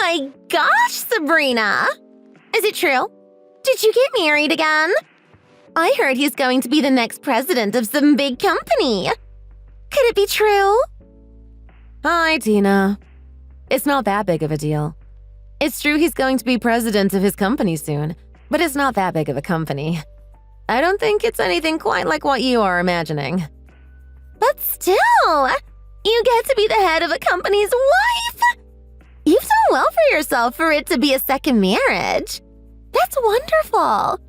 my gosh, Sabrina! Is it true? Did you get married again? I heard he's going to be the next president of some big company. Could it be true? Hi, Tina. It's not that big of a deal. It's true he's going to be president of his company soon, but it's not that big of a company. I don't think it's anything quite like what you are imagining. But still, you get to be the head of a company's wife. You've done well for yourself for it to be a second marriage. That's wonderful.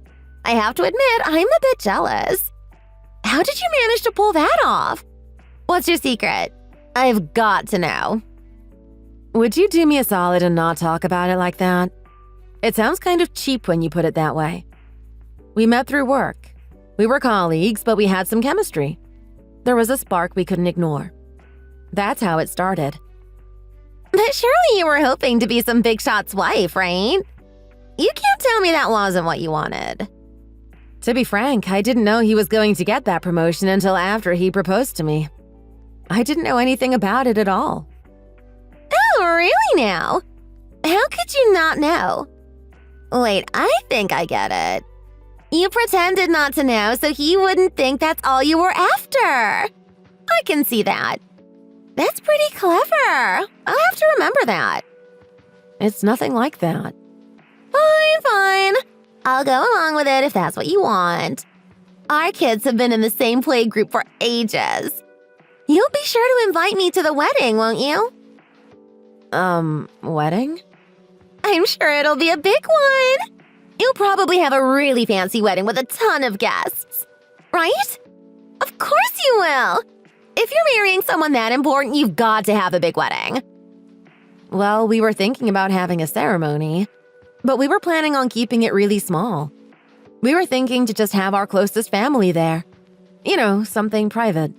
I have to admit, I'm a bit jealous. How did you manage to pull that off? What's your secret? I've got to know. Would you do me a solid and not talk about it like that? It sounds kind of cheap when you put it that way. We met through work. We were colleagues, but we had some chemistry. There was a spark we couldn't ignore. That's how it started. But surely you were hoping to be some big shot's wife, right? You can't tell me that wasn't what you wanted. To be frank, I didn't know he was going to get that promotion until after he proposed to me. I didn't know anything about it at all. Oh, really now? How could you not know? Wait, I think I get it. You pretended not to know so he wouldn't think that's all you were after. I can see that. That's pretty clever. I'll have to remember that. It's nothing like that. Fine. I'll go along with it if that's what you want. Our kids have been in the same play group for ages. You'll be sure to invite me to the wedding, won't you? Wedding? I'm sure it'll be a big one. You'll probably have a really fancy wedding with a ton of guests. Right? Of course you will. If you're marrying someone that important, you've got to have a big wedding. Well, we were thinking about having a ceremony, but we were planning on keeping it really small. We were thinking to just have our closest family there. You know, something private.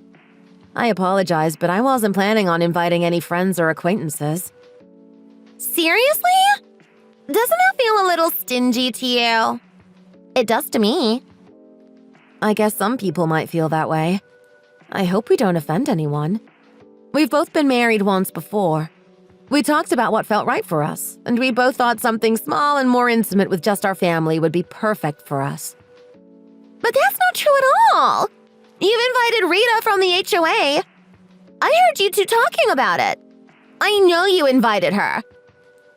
I apologize, but I wasn't planning on inviting any friends or acquaintances. Seriously? Doesn't that feel a little stingy to you? It does to me. I guess some people might feel that way. I hope we don't offend anyone. We've both been married once before. We talked about what felt right for us, and we both thought something small and more intimate with just our family would be perfect for us. But that's not true at all. You've invited Rita from the HOA. I heard you two talking about it. I know you invited her.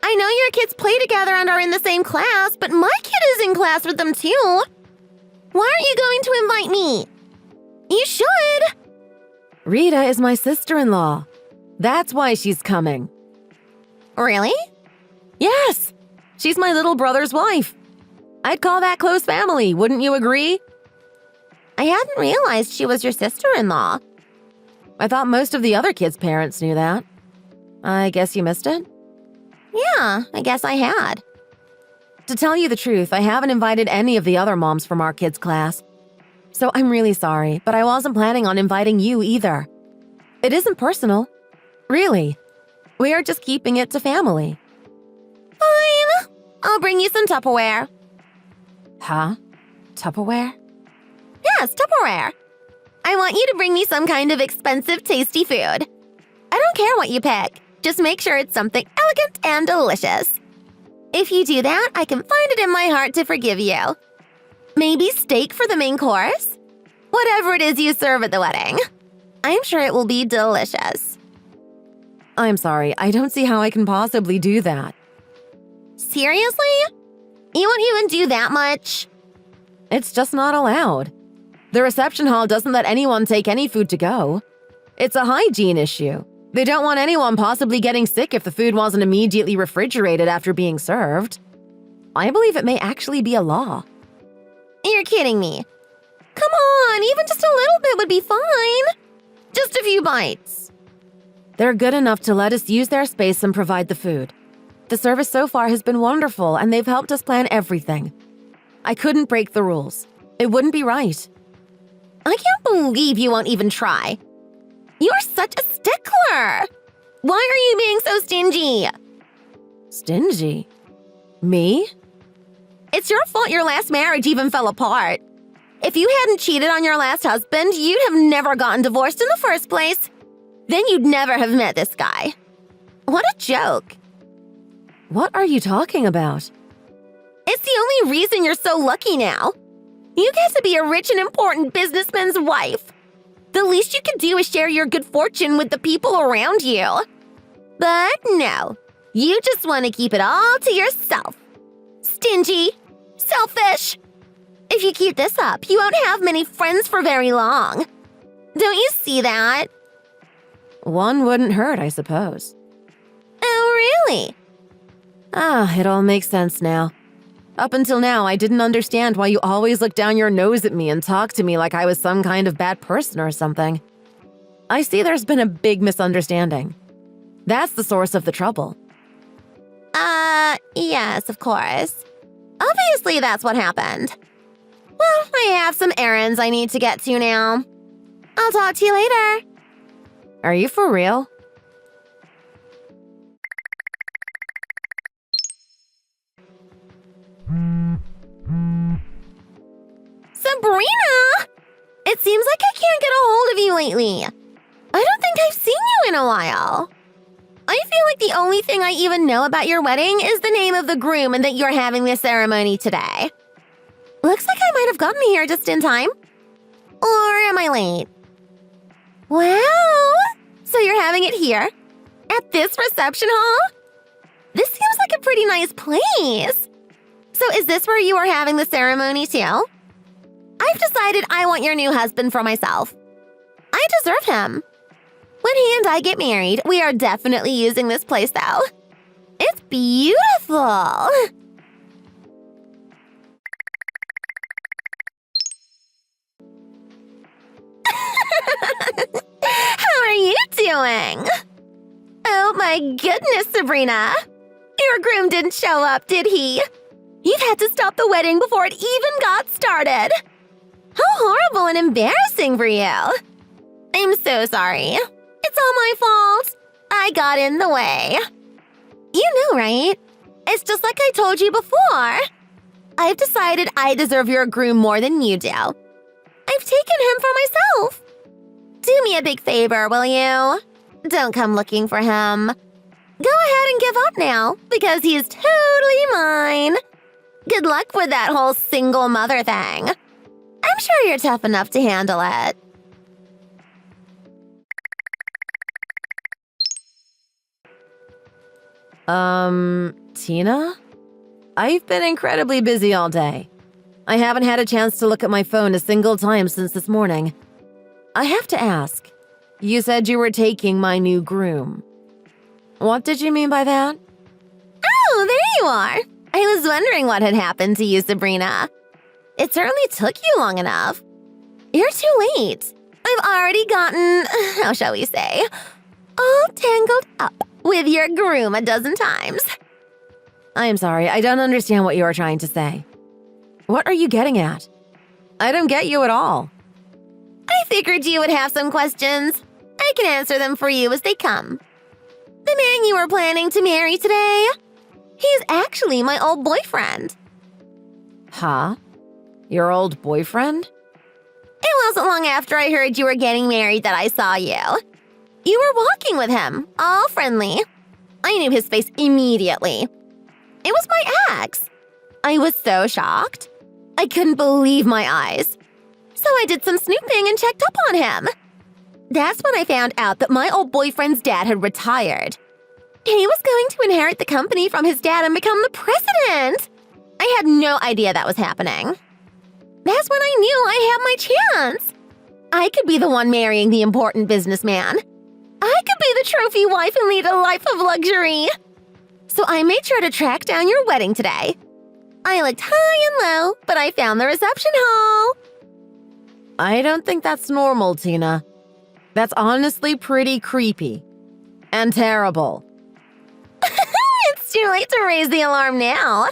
I know your kids play together and are in the same class, but my kid is in class with them too. Why aren't you going to invite me? You should. Rita is my sister-in-law. That's why she's coming. Really? Yes. She's my little brother's wife. I'd call that close family, wouldn't you agree? I hadn't realized she was your sister-in-law. I thought most of the other kids' parents knew that. I guess you missed it? Yeah, I guess I had. To tell you the truth, I haven't invited any of the other moms from our kids' class. So I'm really sorry, but I wasn't planning on inviting you either. It isn't personal. Really. We are just keeping it to family. Fine. I'll bring you some Tupperware. Huh? Tupperware? Yes, Tupperware. I want you to bring me some kind of expensive, tasty food. I don't care what you pick. Just make sure it's something elegant and delicious. If you do that, I can find it in my heart to forgive you. Maybe steak for the main course? Whatever it is you serve at the wedding. I'm sure it will be delicious. I'm sorry, I don't see how I can possibly do that. Seriously? You won't even do that much? It's just not allowed. The reception hall doesn't let anyone take any food to go. It's a hygiene issue. They don't want anyone possibly getting sick if the food wasn't immediately refrigerated after being served. I believe it may actually be a law. You're kidding me. Come on, even just a little bit would be fine. Just a few bites. They're good enough to let us use their space and provide the food. The service so far has been wonderful, and they've helped us plan everything. I couldn't break the rules. It wouldn't be right. I can't believe you won't even try. You're such a stickler. Why are you being so stingy? Stingy? Me? It's your fault your last marriage even fell apart. If you hadn't cheated on your last husband, you'd have never gotten divorced in the first place. Then you'd never have met this guy. What a joke. What are you talking about? It's the only reason you're so lucky now. You get to be a rich and important businessman's wife. The least you can do is share your good fortune with the people around you. But no, you just want to keep it all to yourself. Stingy, selfish. If you keep this up, you won't have many friends for very long. Don't you see that? One wouldn't hurt, I suppose. Oh, really? It all makes sense now. Up until now, I didn't understand why you always look down your nose at me and talk to me like I was some kind of bad person or something. I see there's been a big misunderstanding. That's the source of the trouble. Yes, of course. Obviously, that's what happened. Well, I have some errands I need to get to now. I'll talk to you later. Are you for real? Sabrina! It seems like I can't get a hold of you lately. I don't think I've seen you in a while. I feel like the only thing I even know about your wedding is the name of the groom and that you're having this ceremony today. Looks like I might have gotten here just in time. Or am I late? Wow! So you're having it here? At this reception hall? This seems like a pretty nice place. So is this where you are having the ceremony too? I've decided I want your new husband for myself. I deserve him. When he and I get married, we are definitely using this place though. It's beautiful. How are you doing? Oh my goodness, Sabrina. Your groom didn't show up, did he? You've had to stop the wedding before it even got started. How horrible and embarrassing for you. I'm so sorry. It's all my fault. I got in the way. You know, right? It's just like I told you before. I've decided I deserve your groom more than you do. I've taken him for myself. Do me a big favor, will you? Don't come looking for him. Go ahead and give up now, because he's totally mine. Good luck with that whole single mother thing. I'm sure you're tough enough to handle it. Tina? I've been incredibly busy all day. I haven't had a chance to look at my phone a single time since this morning. I have to ask, you said you were taking my new groom. What did you mean by that? Oh, there you are. I was wondering what had happened to you, Sabrina. It certainly took you long enough. You're too late. I've already gotten, how shall we say, all tangled up with your groom a dozen times. I'm sorry, I don't understand what you are trying to say. What are you getting at? I don't get you at all. I figured you would have some questions. I can answer them for you as they come. The man you were planning to marry today, he's actually my old boyfriend. Huh? Your old boyfriend? It wasn't long after I heard you were getting married that I saw you. You were walking with him, all friendly. I knew his face immediately. It was my ex. I was so shocked. I couldn't believe my eyes. So I did some snooping and checked up on him. That's when I found out that my old boyfriend's dad had retired. He was going to inherit the company from his dad and become the president. I had no idea that was happening. That's when I knew I had my chance. I could be the one marrying the important businessman. I could be the trophy wife and lead a life of luxury. So I made sure to track down your wedding today. I looked high and low, but I found the reception hall. I don't think that's normal, Tina. That's honestly pretty creepy. And terrible. It's too late to raise the alarm now.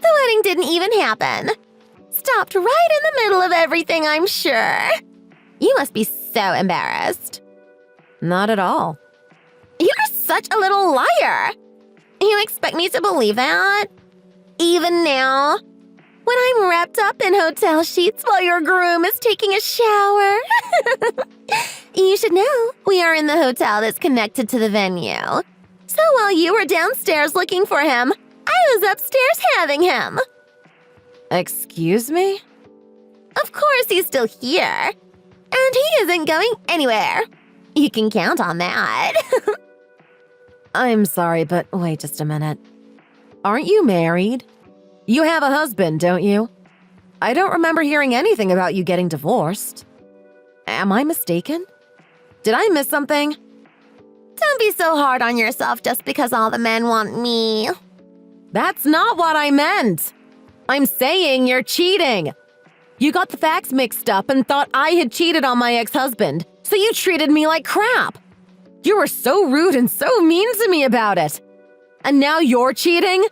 The wedding didn't even happen. Stopped right in the middle of everything, I'm sure. You must be so embarrassed. Not at all. You're such a little liar. You expect me to believe that? Even now? When I'm wrapped up in hotel sheets while your groom is taking a shower? You should know we are in the hotel that's connected to the venue. So while you were downstairs looking for him, I was upstairs having him. Excuse me? Of course he's still here. And he isn't going anywhere. You can count on that. I'm sorry, but wait just a minute. Aren't you married? You have a husband, don't you? I don't remember hearing anything about you getting divorced. Am I mistaken? Did I miss something? Don't be so hard on yourself just because all the men want me. That's not what I meant. I'm saying you're cheating. You got the facts mixed up and thought I had cheated on my ex-husband, so you treated me like crap. You were so rude and so mean to me about it. And now you're cheating?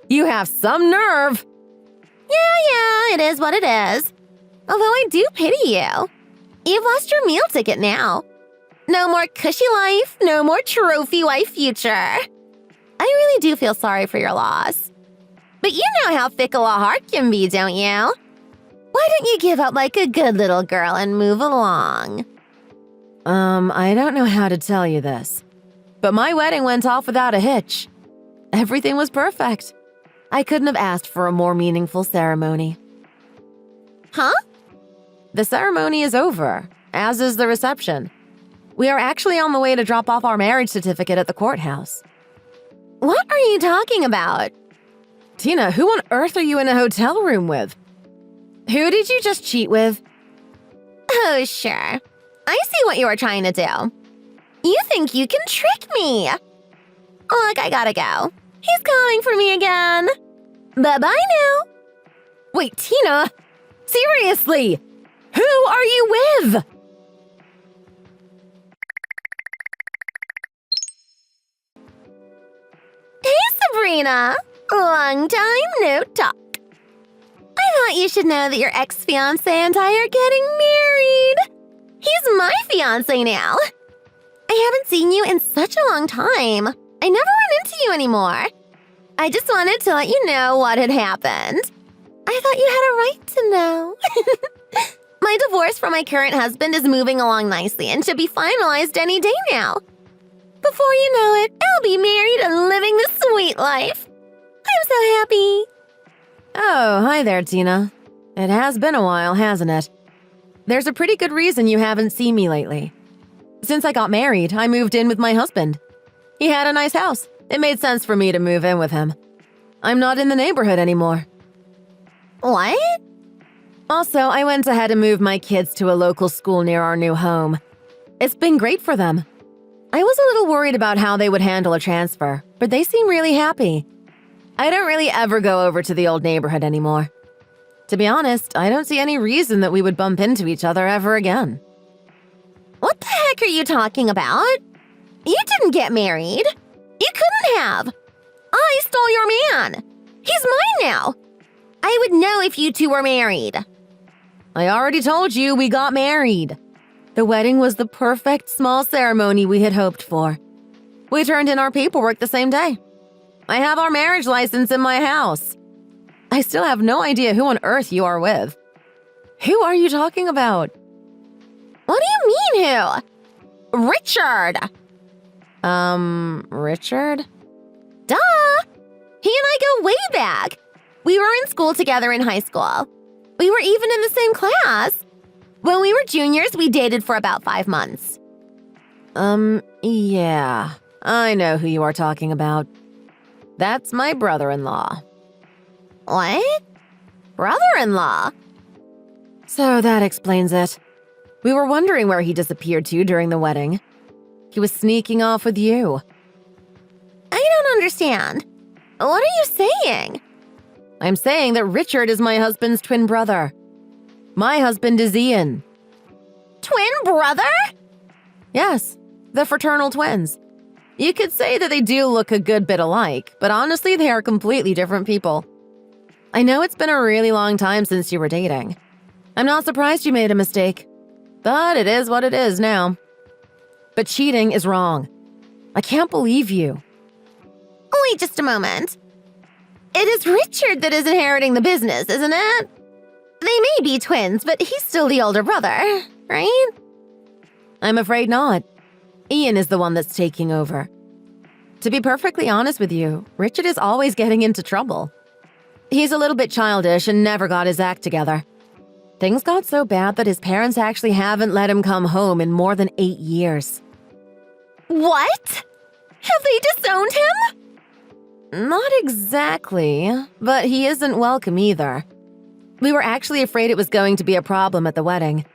You have some nerve. Yeah, it is what it is. Although I do pity you. You've lost your meal ticket now. No more cushy life, no more trophy wife future. I really do feel sorry for your loss. But you know how fickle a heart can be, don't you? Why don't you give up like a good little girl and move along? I don't know how to tell you this, but my wedding went off without a hitch. Everything was perfect. I couldn't have asked for a more meaningful ceremony. Huh? The ceremony is over, as is the reception. We are actually on the way to drop off our marriage certificate at the courthouse. What are you talking about? Tina, who on earth are you in a hotel room with? Who did you just cheat with? Oh, sure. I see what you were trying to do. You think you can trick me. Look, I gotta go. He's calling for me again. Bye-bye now. Wait, Tina! Seriously! Who are you with? Hey, Sabrina. Long time no talk. I thought you should know that your ex-fiance and I are getting married. He's my fiance now. I haven't seen you in such a long time. I never run into you anymore. I just wanted to let you know what had happened. I thought you had a right to know. My divorce from my current husband is moving along nicely and should be finalized any day now. Before you know it, I'll be married and living the sweet life. I'm so happy. Oh, hi there, Tina. It has been a while, hasn't it? There's a pretty good reason you haven't seen me lately. Since I got married, I moved in with my husband. He had a nice house. It made sense for me to move in with him. I'm not in the neighborhood anymore. What? Also, I went ahead and moved my kids to a local school near our new home. It's been great for them. I was a little worried about how they would handle a transfer, but they seem really happy. I don't really ever go over to the old neighborhood anymore. To be honest, I don't see any reason that we would bump into each other ever again. What the heck are you talking about? You didn't get married. You couldn't have. I stole your man. He's mine now. I would know if you two were married. I already told you we got married. The wedding was the perfect small ceremony we had hoped for. We turned in our paperwork the same day. I have our marriage license in my house. I still have no idea who on earth you are with. Who are you talking about? What do you mean who? Richard. Richard? Duh! He and I go way back. We were in school together in high school. We were even in the same class. When we were juniors, we dated for about 5 months. Yeah. I know who you are talking about. That's my brother-in-law. What? Brother-in-law? So that explains it. We were wondering where he disappeared to during the wedding. He was sneaking off with you. I don't understand. What are you saying? I'm saying that Richard is my husband's twin brother. My husband is Ian. Twin brother? Yes, the fraternal twins. You could say that they do look a good bit alike, but honestly, they are completely different people. I know it's been a really long time since you were dating. I'm not surprised you made a mistake, but it is what it is now. But cheating is wrong. I can't believe you. Wait just a moment. It is Richard that is inheriting the business, isn't it? They may be twins, but he's still the older brother, right? I'm afraid not. Ian is the one that's taking over. To be perfectly honest with you, Richard is always getting into trouble. He's a little bit childish and never got his act together. Things got so bad that his parents actually haven't let him come home in more than 8 years. What? Have they disowned him? Not exactly, but he isn't welcome either. We were actually afraid it was going to be a problem at the wedding.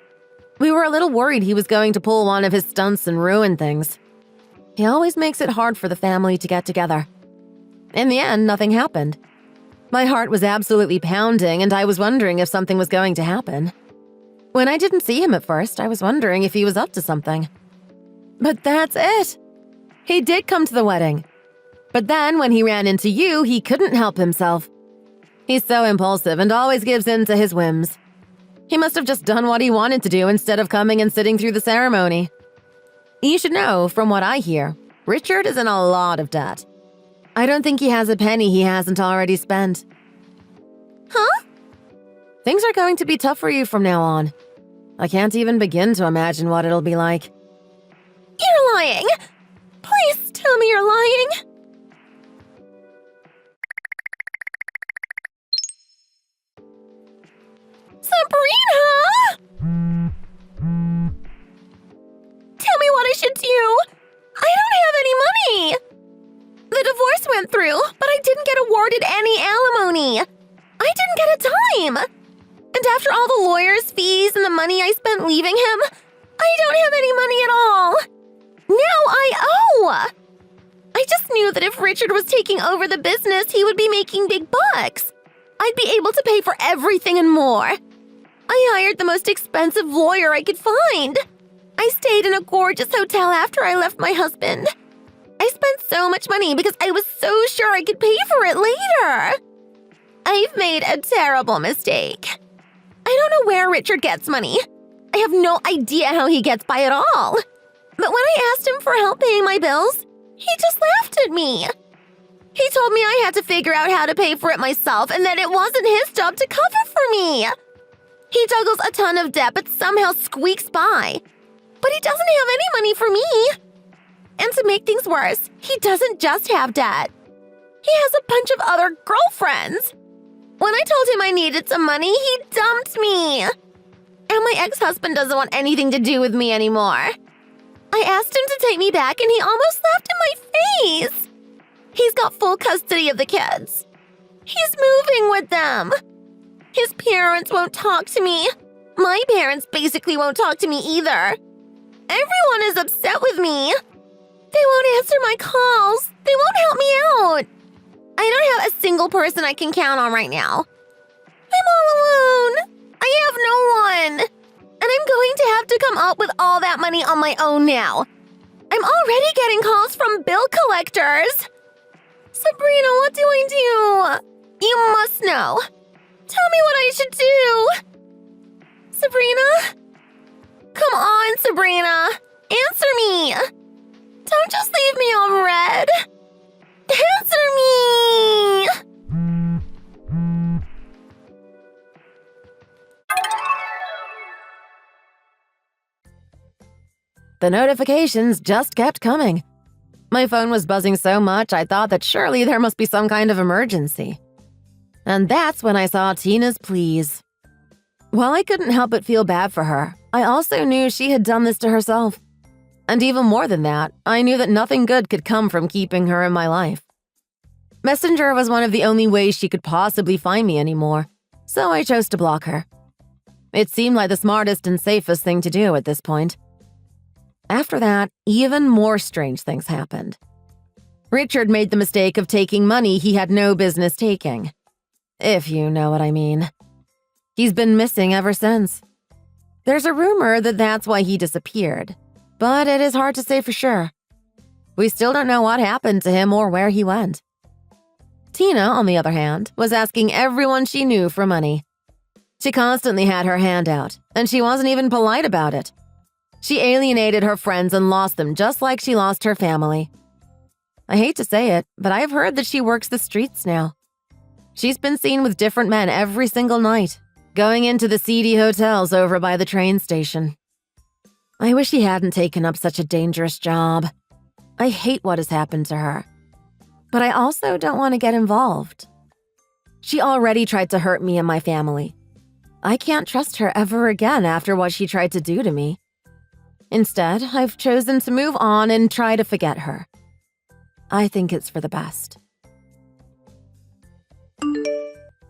We were a little worried he was going to pull one of his stunts and ruin things. He always makes it hard for the family to get together. In the end, nothing happened. My heart was absolutely pounding, and I was wondering if something was going to happen. When I didn't see him at first, I was wondering if he was up to something. But that's it. He did come to the wedding. But then when he ran into you, he couldn't help himself. He's so impulsive and always gives in to his whims. He must have just done what he wanted to do instead of coming and sitting through the ceremony. You should know, from what I hear, Richard is in a lot of debt. I don't think he has a penny he hasn't already spent. Huh? Things are going to be tough for you from now on. I can't even begin to imagine what it'll be like. You're lying! Please tell me you're lying! Sabrina! Tell me what I should do! I don't have any money! The divorce went through, but I didn't get awarded any alimony. I didn't get a dime. And after all the lawyer's fees and the money I spent leaving him, I don't have any money at all. Now I owe. I just knew that if Richard was taking over the business, he would be making big bucks. I'd be able to pay for everything and more. I hired the most expensive lawyer I could find. I stayed in a gorgeous hotel after I left my husband. I spent so much money because I was so sure I could pay for it later. I've made a terrible mistake. I don't know where Richard gets money. I have no idea how he gets by at all. But when I asked him for help paying my bills, he just laughed at me. He told me I had to figure out how to pay for it myself and that it wasn't his job to cover for me. He juggles a ton of debt but somehow squeaks by. But he doesn't have any money for me. And to make things worse, he doesn't just have debt. He has a bunch of other girlfriends. When I told him I needed some money, he dumped me. And my ex-husband doesn't want anything to do with me anymore. I asked him to take me back and he almost laughed in my face. He's got full custody of the kids. He's moving with them. His parents won't talk to me. My parents basically won't talk to me either. Everyone is upset with me. They won't answer my calls. They won't help me out. I don't have a single person I can count on right now. I'm all alone. I have no one. And I'm going to have to come up with all that money on my own now. I'm already getting calls from bill collectors. Sabrina, what do I do? You must know. Tell me what I should do. Sabrina? Come on, Sabrina. Answer me. Don't just leave me on red. Answer me. The notifications just kept coming. My phone was buzzing so much I thought that surely there must be some kind of emergency. And that's when I saw Tina's pleas. While I couldn't help but feel bad for her, I also knew she had done this to herself. And even more than that, I knew that nothing good could come from keeping her in my life. Messenger was one of the only ways she could possibly find me anymore, so I chose to block her. It seemed like the smartest and safest thing to do at this point. After that, even more strange things happened. Richard made the mistake of taking money he had no business taking. If you know what I mean. He's been missing ever since. There's a rumor that that's why he disappeared, but it is hard to say for sure. We still don't know what happened to him or where he went. Tina, on the other hand, was asking everyone she knew for money. She constantly had her hand out, and she wasn't even polite about it. She alienated her friends and lost them just like she lost her family. I hate to say it, but I've heard that she works the streets now. She's been seen with different men every single night, going into the seedy hotels over by the train station. I wish he hadn't taken up such a dangerous job. I hate what has happened to her, But I also don't want to get involved. She already tried to hurt me and my family. I can't trust her ever again after what she tried to do to me. Instead, I've chosen to move on and try to forget her. I think it's for the best.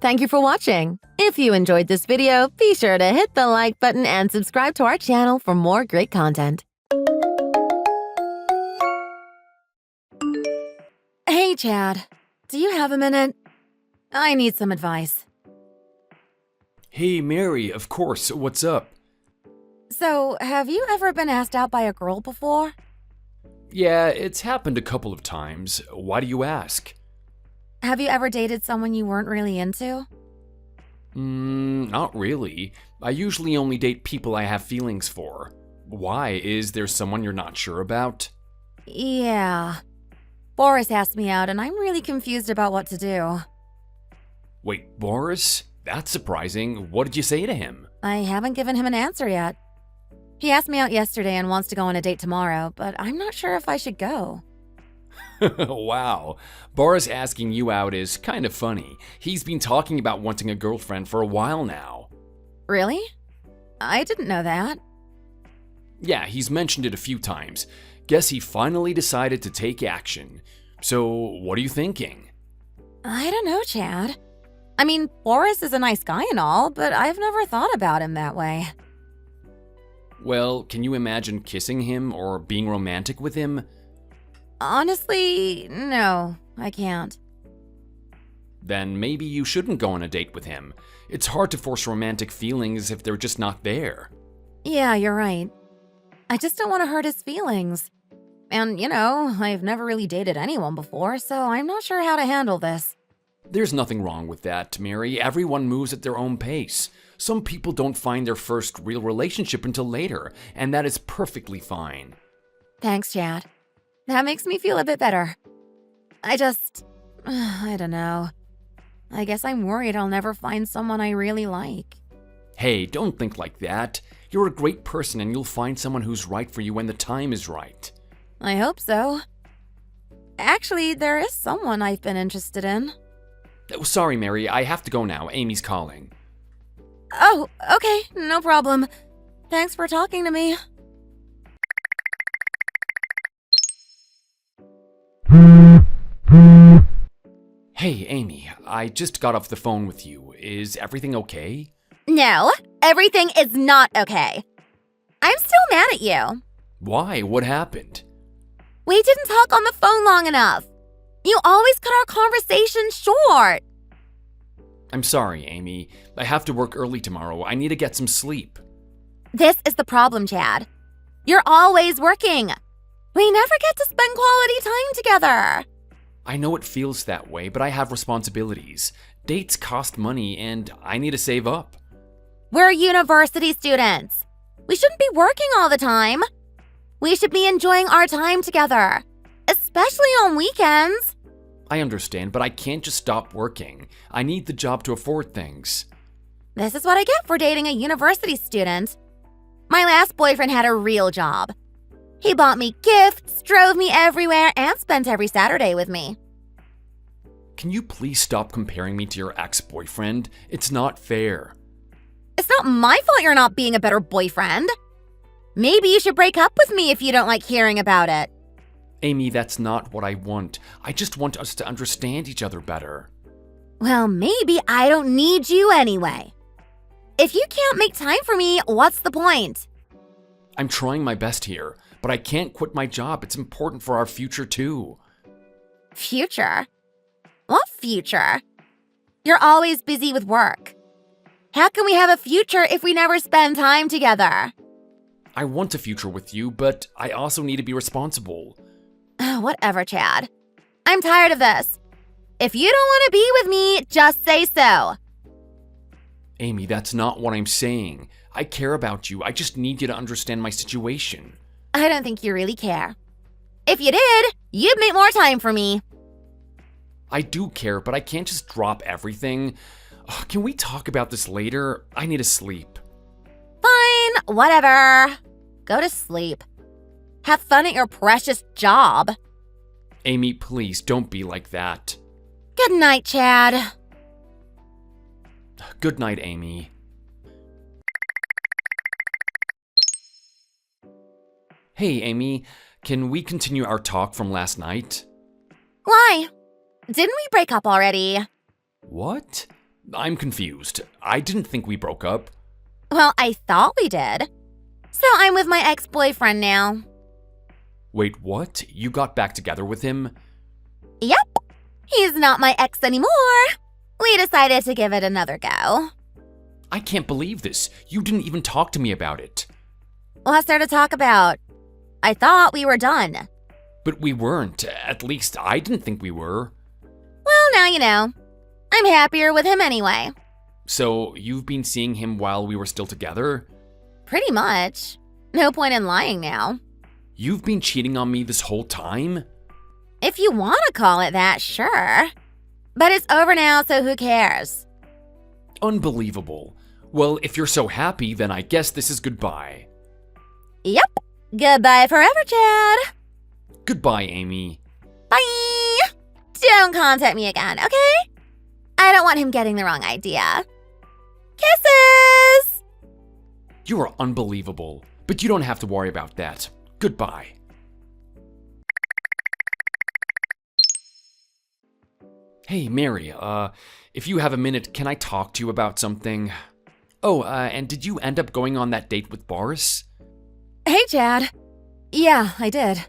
Thank you for watching. If you enjoyed this video, be sure to hit the like button and subscribe to our channel for more great content. Hey, Chad. Do you have a minute? I need some advice. Hey, Mary, of course, what's up? So, have you ever been asked out by a girl before? Yeah, it's happened a couple of times. Why do you ask? Have you ever dated someone you weren't really into? Not really. I usually only date people I have feelings for. Why? Is there someone you're not sure about? Yeah. Boris asked me out and I'm really confused about what to do. Wait, Boris? That's surprising. What did you say to him? I haven't given him an answer yet. He asked me out yesterday and wants to go on a date tomorrow, but I'm not sure if I should go. Wow. Boris asking you out is kind of funny. He's been talking about wanting a girlfriend for a while now. Really? I didn't know that. Yeah, he's mentioned it a few times. Guess he finally decided to take action. So, what are you thinking? I don't know, Chad. I mean, Boris is a nice guy and all, but I've never thought about him that way. Well, can you imagine kissing him or being romantic with him? Honestly, no, I can't. Then maybe you shouldn't go on a date with him. It's hard to force romantic feelings if they're just not there. Yeah, you're right. I just don't want to hurt his feelings. And, I've never really dated anyone before, so I'm not sure how to handle this. There's nothing wrong with that, Mary. Everyone moves at their own pace. Some people don't find their first real relationship until later, and that is perfectly fine. Thanks, Chad. That makes me feel a bit better. I don't know. I guess I'm worried I'll never find someone I really like. Hey, don't think like that. You're a great person and you'll find someone who's right for you when the time is right. I hope so. Actually, there is someone I've been interested in. Oh, sorry, Mary. I have to go now. Amy's calling. Oh, okay. No problem. Thanks for talking to me. Hey, Amy. I just got off the phone with you. Is everything okay? No, everything is not okay. I'm still mad at you. Why? What happened? We didn't talk on the phone long enough. You always cut our conversation short. I'm sorry, Amy. I have to work early tomorrow. I need to get some sleep. This is the problem, Chad. You're always working. We never get to spend quality time together. I know it feels that way, but I have responsibilities. Dates cost money, and I need to save up. We're university students. We shouldn't be working all the time. We should be enjoying our time together, especially on weekends. I understand, but I can't just stop working. I need the job to afford things. This is what I get for dating a university student. My last boyfriend had a real job. He bought me gifts, drove me everywhere, and spent every Saturday with me. Can you please stop comparing me to your ex-boyfriend? It's not fair. It's not my fault you're not being a better boyfriend. Maybe you should break up with me if you don't like hearing about it. Amy, that's not what I want. I just want us to understand each other better. Well, maybe I don't need you anyway. If you can't make time for me, what's the point? I'm trying my best here, but I can't quit my job. It's important for our future too. Future? What future? You're always busy with work. How can we have a future if we never spend time together? I want a future with you, but I also need to be responsible. Whatever, Chad. I'm tired of this. If you don't want to be with me, just say so. Amy, that's not what I'm saying. I care about you. I just need you to understand my situation. I don't think you really care. If you did, you'd make more time for me. I do care, but I can't just drop everything. Ugh, can we talk about this later? I need to sleep. Fine, whatever. Go to sleep. Have fun at your precious job. Amy, please don't be like that. Good night, Chad. Good night, Amy. Hey, Amy, can we continue our talk from last night? Why? Didn't we break up already? What? I'm confused. I didn't think we broke up. Well, I thought we did. So I'm with my ex-boyfriend now. Wait, what? You got back together with him? Yep. He's not my ex anymore. We decided to give it another go. I can't believe this. You didn't even talk to me about it. What's there to talk about? I thought we were done. But we weren't. At least I didn't think we were. Well, now you know. I'm happier with him anyway. So, you've been seeing him while we were still together? Pretty much. No point in lying now. You've been cheating on me this whole time? If you want to call it that, sure. But it's over now, so who cares? Unbelievable. Well, if you're so happy, then I guess this is goodbye. Yep. Goodbye forever, Chad. Goodbye, Amy. Bye. Don't contact me again, okay? I don't want him getting the wrong idea. Kisses! You are unbelievable, but you don't have to worry about that. Goodbye. Hey, Mary, if you have a minute, can I talk to you about something? Oh, and did you end up going on that date with Boris? Hey, Chad. Yeah, I did.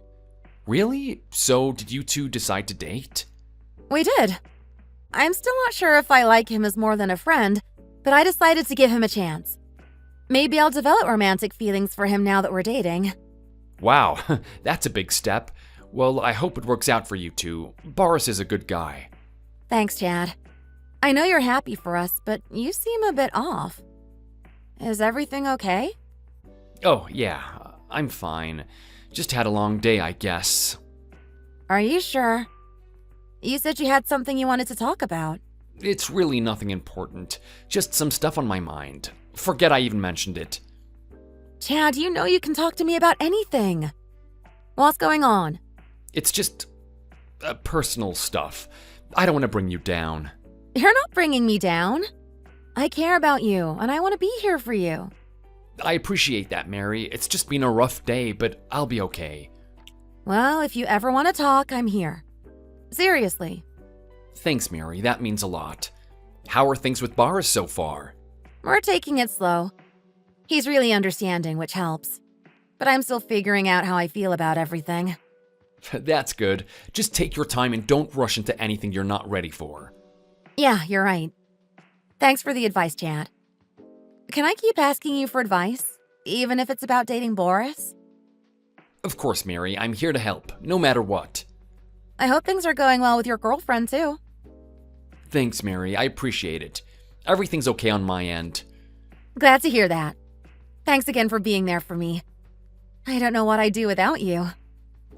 Really? So, did you two decide to date? We did. I'm still not sure if I like him as more than a friend, but I decided to give him a chance. Maybe I'll develop romantic feelings for him now that we're dating. Wow, that's a big step. Well, I hope it works out for you two. Boris is a good guy. Thanks, Chad. I know you're happy for us, but you seem a bit off. Is everything okay? Oh, yeah, I'm fine. Just had a long day, I guess. Are you sure? You said you had something you wanted to talk about. It's really nothing important. Just some stuff on my mind. Forget I even mentioned it. Chad, you know you can talk to me about anything. What's going on? It's just personal stuff. I don't want to bring you down. You're not bringing me down. I care about you, and I want to be here for you. I appreciate that, Mary. It's just been a rough day, but I'll be okay. Well, if you ever want to talk, I'm here. Seriously. Thanks, Mary. That means a lot. How are things with Boris so far? We're taking it slow. He's really understanding, which helps. But I'm still figuring out how I feel about everything. That's good. Just take your time and don't rush into anything you're not ready for. Yeah, you're right. Thanks for the advice, Chad. Can I keep asking you for advice, even if it's about dating Boris? Of course, Mary. I'm here to help, no matter what. I hope things are going well with your girlfriend, too. Thanks, Mary. I appreciate it. Everything's okay on my end. Glad to hear that. Thanks again for being there for me. I don't know what I'd do without you.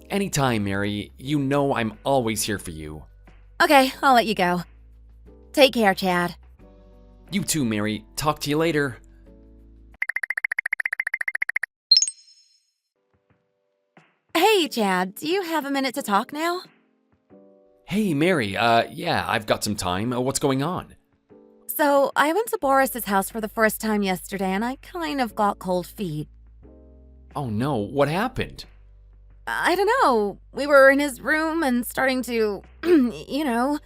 Anytime, Mary. You know I'm always here for you. Okay, I'll let you go. Take care, Chad. You too, Mary. Talk to you later. Hey, Chad, do you have a minute to talk now? Hey, Mary. Yeah, I've got some time. What's going on? So, I went to Boris's house for the first time yesterday and I kind of got cold feet. Oh no, what happened? I don't know. We were in his room and starting to, you know.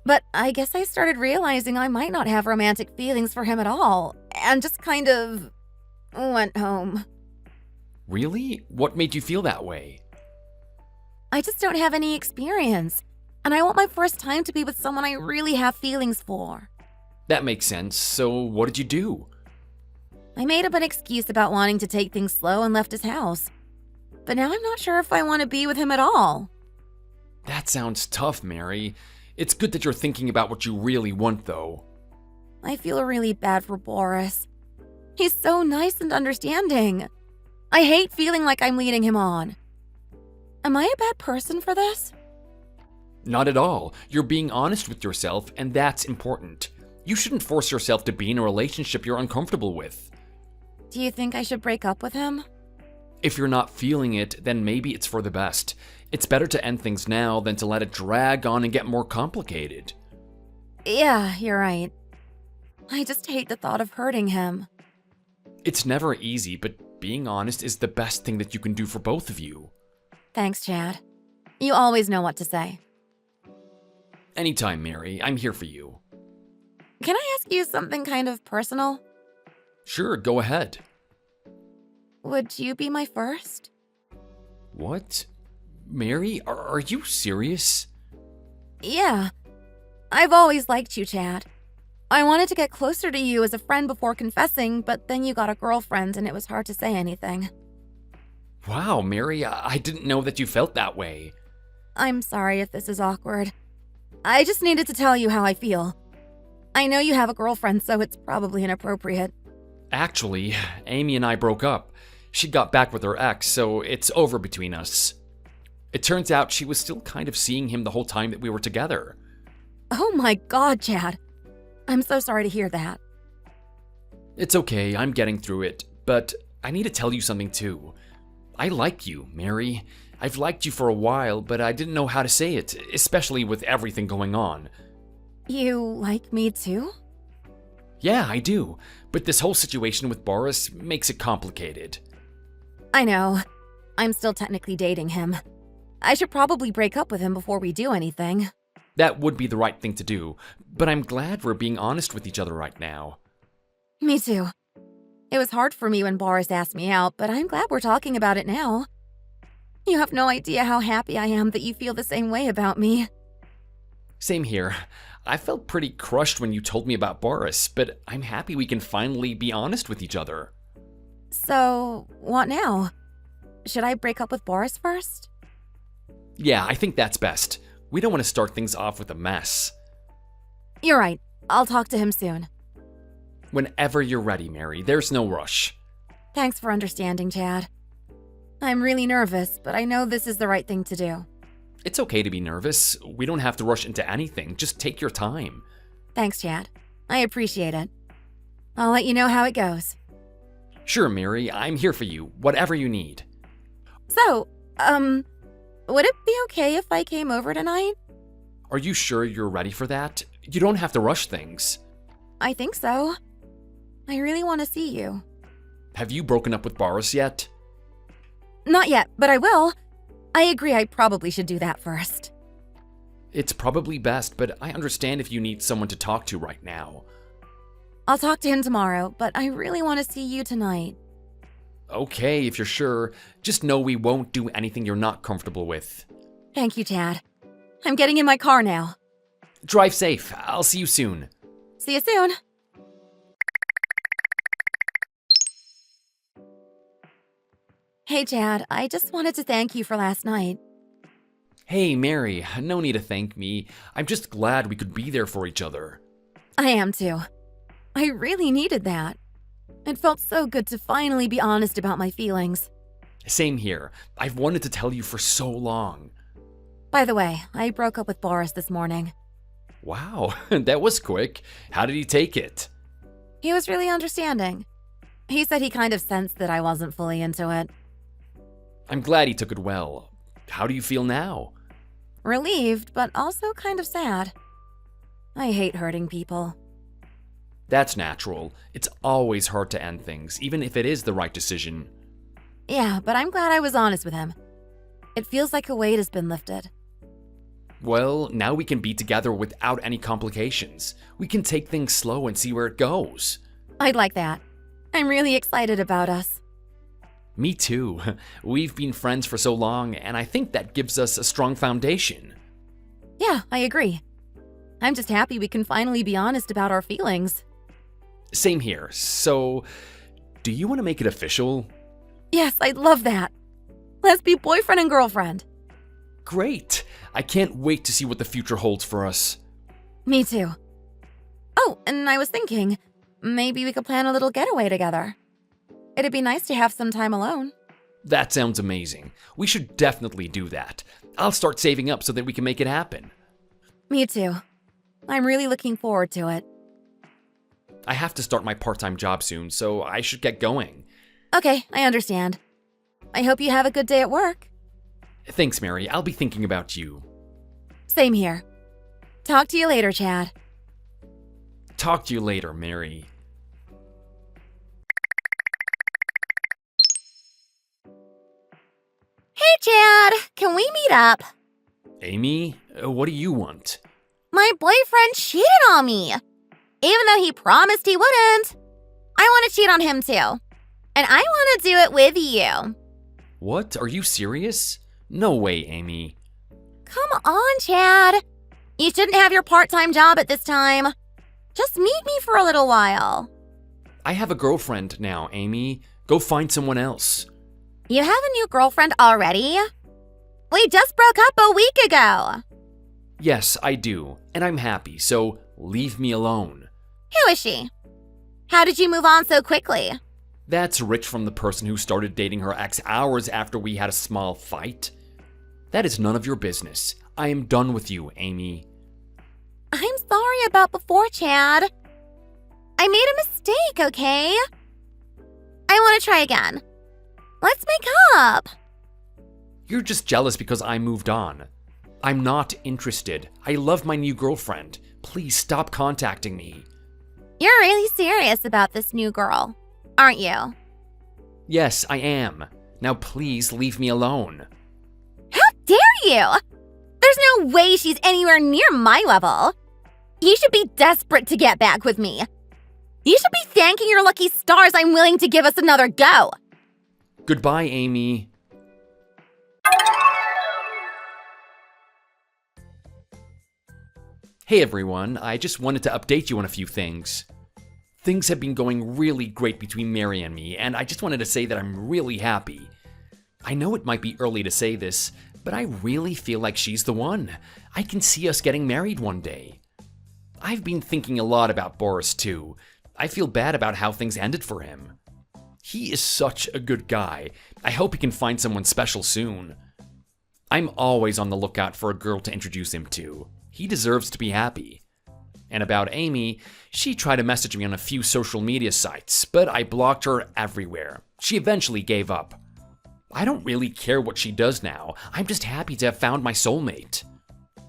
But I guess I started realizing I might not have romantic feelings for him at all, and just kind of went home. Really? What made you feel that way? I just don't have any experience, and I want my first time to be with someone I really have feelings for. That makes sense. So, what did you do? I made up an excuse about wanting to take things slow and left his house. But now I'm not sure if I want to be with him at all. That sounds tough, Mary. It's good that you're thinking about what you really want, though. I feel really bad for Boris. He's so nice and understanding. I hate feeling like I'm leading him on. Am I a bad person for this? Not at all. You're being honest with yourself, and that's important. You shouldn't force yourself to be in a relationship you're uncomfortable with. Do you think I should break up with him? If you're not feeling it, then maybe it's for the best. It's better to end things now than to let it drag on and get more complicated. Yeah, you're right. I just hate the thought of hurting him. It's never easy, but being honest is the best thing that you can do for both of you. Thanks, Chad. You always know what to say. Anytime, Mary, I'm here for you. Can I ask you something kind of personal? Sure, go ahead. Would you be my first? What? Mary, are you serious? Yeah. I've always liked you, Chad. I wanted to get closer to you as a friend before confessing, but then you got a girlfriend and it was hard to say anything. Wow, Mary, I didn't know that you felt that way. I'm sorry if this is awkward. I just needed to tell you how I feel. I know you have a girlfriend, so it's probably inappropriate. Actually, Amy and I broke up. She got back with her ex, so it's over between us. It turns out she was still kind of seeing him the whole time that we were together. Oh my god, Chad. I'm so sorry to hear that. It's okay, I'm getting through it, but I need to tell you something too. I like you, Mary. I've liked you for a while, but I didn't know how to say it, especially with everything going on. You like me too? Yeah, I do, but this whole situation with Boris makes it complicated. I know. I'm still technically dating him. I should probably break up with him before we do anything. That would be the right thing to do, but I'm glad we're being honest with each other right now. Me too. It was hard for me when Boris asked me out, but I'm glad we're talking about it now. You have no idea how happy I am that you feel the same way about me. Same here. I felt pretty crushed when you told me about Boris, but I'm happy we can finally be honest with each other. So, what now? Should I break up with Boris first? Yeah, I think that's best. We don't want to start things off with a mess. You're right. I'll talk to him soon. Whenever you're ready, Mary, there's no rush. Thanks for understanding, Chad. I'm really nervous, but I know this is the right thing to do. It's okay to be nervous. We don't have to rush into anything. Just take your time. Thanks, Chad. I appreciate it. I'll let you know how it goes. Sure, Mary, I'm here for you, whatever you need. So, would it be okay if I came over tonight? Are you sure you're ready for that? You don't have to rush things. I think so. I really want to see you. Have you broken up with Boris yet? Not yet, but I will. I agree I probably should do that first. It's probably best, but I understand if you need someone to talk to right now. I'll talk to him tomorrow, but I really want to see you tonight. Okay, if you're sure. Just know we won't do anything you're not comfortable with. Thank you, Chad. I'm getting in my car now. Drive safe. I'll see you soon. See you soon. Hey, Chad, I just wanted to thank you for last night. Hey, Mary, no need to thank me. I'm just glad we could be there for each other. I am too. I really needed that. It felt so good to finally be honest about my feelings. Same here. I've wanted to tell you for so long. By the way, I broke up with Boris this morning. Wow, that was quick. How did he take it? He was really understanding. He said he kind of sensed that I wasn't fully into it. I'm glad he took it well. How do you feel now? Relieved, but also kind of sad. I hate hurting people. That's natural. It's always hard to end things, even if it is the right decision. Yeah, but I'm glad I was honest with him. It feels like a weight has been lifted. Well, now we can be together without any complications. We can take things slow and see where it goes. I'd like that. I'm really excited about us. Me too. We've been friends for so long, and I think that gives us a strong foundation. Yeah, I agree. I'm just happy we can finally be honest about our feelings. Same here. So, do you want to make it official? Yes, I'd love that. Let's be boyfriend and girlfriend. Great. I can't wait to see what the future holds for us. Me too. Oh, and I was thinking, maybe we could plan a little getaway together. It'd be nice to have some time alone. That sounds amazing. We should definitely do that. I'll start saving up so that we can make it happen. Me too. I'm really looking forward to it. I have to start my part-time job soon, so I should get going. Okay, I understand. I hope you have a good day at work. Thanks, Mary. I'll be thinking about you. Same here. Talk to you later, Chad. Talk to you later, Mary. Hey, Chad, can we meet up? Amy, what do you want? My boyfriend cheated on me. Even though he promised he wouldn't. I want to cheat on him too. And I want to do it with you. What? Are you serious? No way, Amy. Come on, Chad. You shouldn't have your part-time job at this time. Just meet me for a little while. I have a girlfriend now, Amy. Go find someone else. You have a new girlfriend already? We just broke up a week ago. Yes, I do, and I'm happy, so leave me alone. Who is she? How did you move on so quickly? That's Rich from the person who started dating her ex hours after we had a small fight. That is none of your business. I am done with you, Amy. I'm sorry about before, Chad. I made a mistake, okay? I want to try again. Let's make up. You're just jealous because I moved on. I'm not interested. I love my new girlfriend. Please stop contacting me. You're really serious about this new girl, aren't you? Yes, I am. Now please leave me alone. How dare you? There's no way she's anywhere near my level. You should be desperate to get back with me. You should be thanking your lucky stars I'm willing to give us another go. Goodbye, Amy. Hey everyone, I just wanted to update you on a few things. Things have been going really great between Mary and me, and I just wanted to say that I'm really happy. I know it might be early to say this, but I really feel like she's the one. I can see us getting married one day. I've been thinking a lot about Boris too. I feel bad about how things ended for him. He is such a good guy. I hope he can find someone special soon. I'm always on the lookout for a girl to introduce him to. He deserves to be happy. And about Amy, she tried to message me on a few social media sites, but I blocked her everywhere. She eventually gave up. I don't really care what she does now. I'm just happy to have found my soulmate.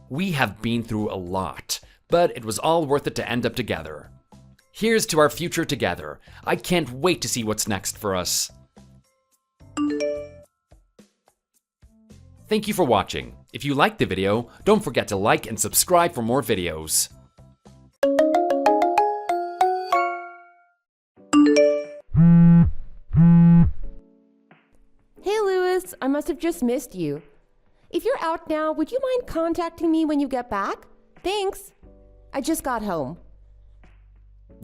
We have been through a lot, but it was all worth it to end up together. Here's to our future together. I can't wait to see what's next for us. Thank you for watching. If you liked the video, don't forget to like and subscribe for more videos. Hey Louis, I must have just missed you. If you're out now, would you mind contacting me when you get back? Thanks. I just got home.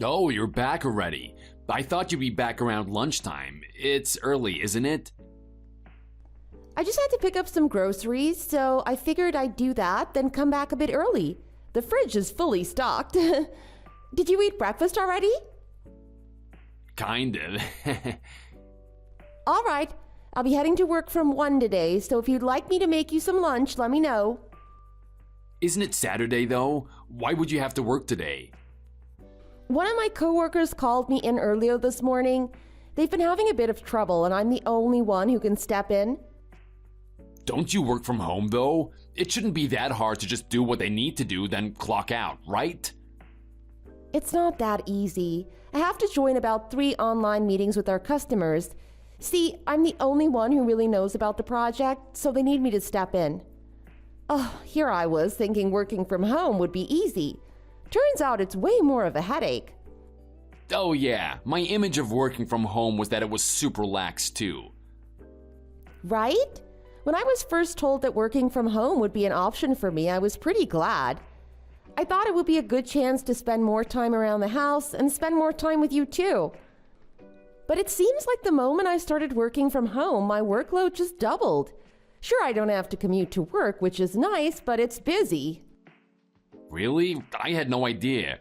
Oh, you're back already. I thought you'd be back around lunchtime. It's early, isn't it? I just had to pick up some groceries, so I figured I'd do that, then come back a bit early. The fridge is fully stocked. Did you eat breakfast already? Kind of. All right. I'll be heading to work from 1 today, so if you'd like me to make you some lunch, let me know. Isn't it Saturday though? Why would you have to work today? One of my coworkers called me in earlier this morning. They've been having a bit of trouble, and I'm the only one who can step in. Don't you work from home though? It shouldn't be that hard to just do what they need to do, then clock out, right? It's not that easy. I have to join about 3 online meetings with our customers. See, I'm the only one who really knows about the project, so they need me to step in. Oh, here I was thinking working from home would be easy. Turns out it's way more of a headache. Oh yeah, my image of working from home was that it was super lax too. Right? When I was first told that working from home would be an option for me, I was pretty glad. I thought it would be a good chance to spend more time around the house and spend more time with you too. But it seems like the moment I started working from home, my workload just doubled. Sure, I don't have to commute to work, which is nice, but it's busy. Really? I had no idea.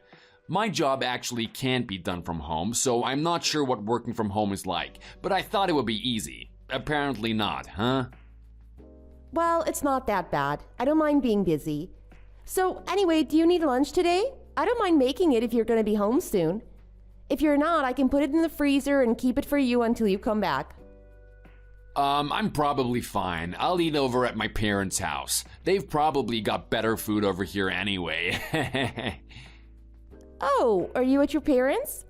My job actually can't be done from home, so I'm not sure what working from home is like, but I thought it would be easy. Apparently not, huh? Well, it's not that bad. I don't mind being busy. So anyway, do you need lunch today? I don't mind making it if you're going to be home soon. If you're not, I can put it in the freezer and keep it for you until you come back. I'm probably fine. I'll eat over at my parents' house. They've probably got better food over here anyway. Oh, are you at your parents'?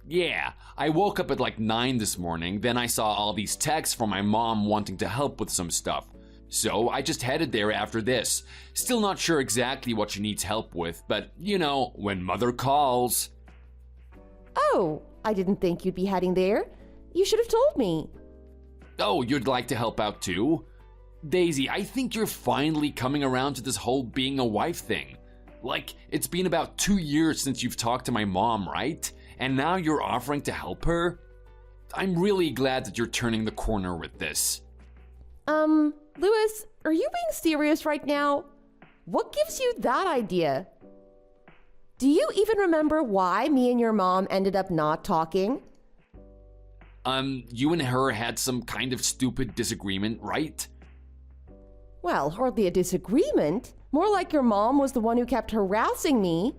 Yeah, I woke up at like 9 this morning, then I saw all these texts from my mom wanting to help with some stuff. So I just headed there after this. Still not sure exactly what she needs help with, but you know, when mother calls. Oh, I didn't think you'd be heading there. You should have told me. Oh, you'd like to help out too? Daisy, I think you're finally coming around to this whole being a wife thing. Like, it's been about 2 years since you've talked to my mom, right? And now you're offering to help her? I'm really glad that you're turning the corner with this. Louis, are you being serious right now? What gives you that idea? Do you even remember why me and your mom ended up not talking? You and her had some kind of stupid disagreement, right? Well, hardly a disagreement. More like your mom was the one who kept harassing me.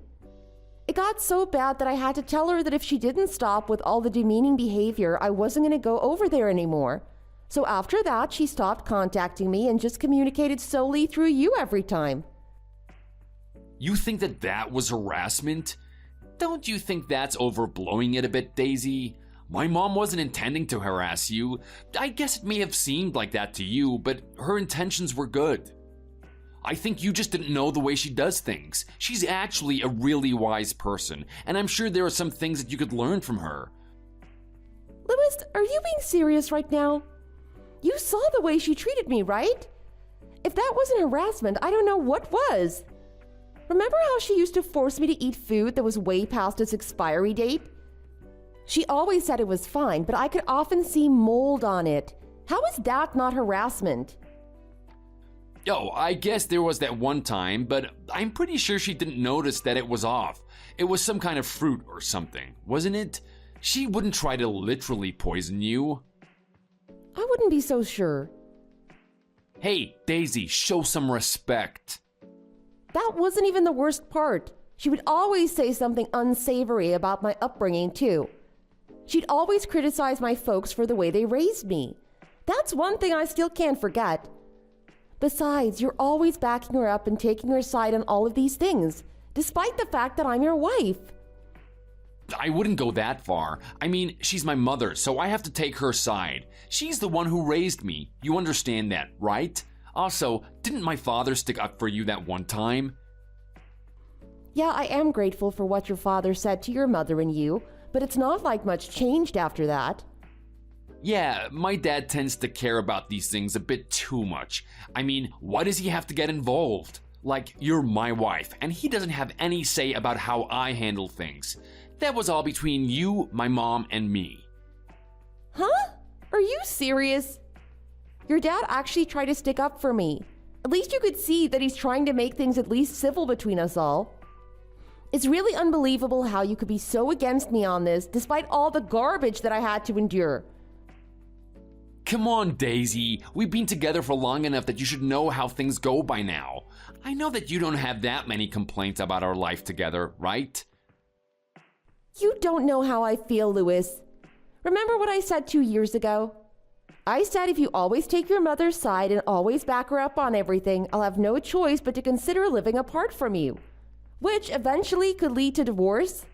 It got so bad that I had to tell her that if she didn't stop with all the demeaning behavior, I wasn't going to go over there anymore. So after that, she stopped contacting me and just communicated solely through you every time. You think that that was harassment? Don't you think that's overblowing it a bit, Daisy? My mom wasn't intending to harass you. I guess it may have seemed like that to you, but her intentions were good. I think you just didn't know the way she does things. She's actually a really wise person, and I'm sure there are some things that you could learn from her. Louis, are you being serious right now? You saw the way she treated me, right? If that wasn't harassment, I don't know what was. Remember how she used to force me to eat food that was way past its expiry date? She always said it was fine, but I could often see mold on it. How is that not harassment? Oh, I guess there was that one time, but I'm pretty sure she didn't notice that it was off. It was some kind of fruit or something, wasn't it? She wouldn't try to literally poison you. I wouldn't be so sure. Hey, Daisy, show some respect. That wasn't even the worst part. She would always say something unsavory about my upbringing, too. She'd always criticize my folks for the way they raised me. That's one thing I still can't forget. Besides, you're always backing her up and taking her side on all of these things, despite the fact that I'm your wife. I wouldn't go that far. I mean, she's my mother, so I have to take her side. She's the one who raised me. You understand that, right? Also, didn't my father stick up for you that one time? Yeah, I am grateful for what your father said to your mother and you, but it's not like much changed after that. Yeah, my dad tends to care about these things a bit too much. I mean, why does he have to get involved? Like, you're my wife, and he doesn't have any say about how I handle things. That was all between you, my mom, and me. Huh? Are you serious? Your dad actually tried to stick up for me. At least you could see that he's trying to make things at least civil between us all. It's really unbelievable how you could be so against me on this, despite all the garbage that I had to endure. Come on, Daisy. We've been together for long enough that you should know how things go by now. I know that you don't have that many complaints about our life together, right? You don't know how I feel, Louis. Remember what I said 2 years ago? I said if you always take your mother's side and always back her up on everything, I'll have no choice but to consider living apart from you, which eventually could lead to divorce.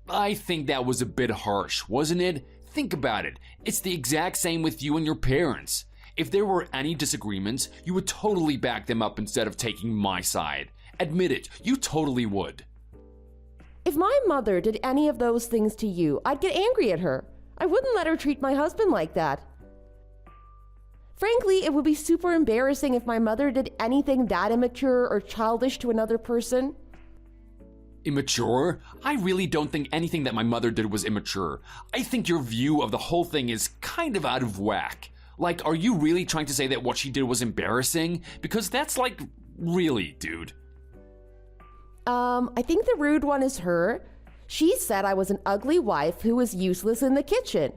I think that was a bit harsh, wasn't it? Think about it. It's the exact same with you and your parents. If there were any disagreements, you would totally back them up instead of taking my side. Admit it, you totally would. If my mother did any of those things to you, I'd get angry at her. I wouldn't let her treat my husband like that. Frankly, it would be super embarrassing if my mother did anything that immature or childish to another person. Immature? I really don't think anything that my mother did was immature. I think your view of the whole thing is kind of out of whack. Like, are you really trying to say that what she did was embarrassing? Because that's like, really, dude. I think the rude one is her. She said I was an ugly wife who was useless in the kitchen.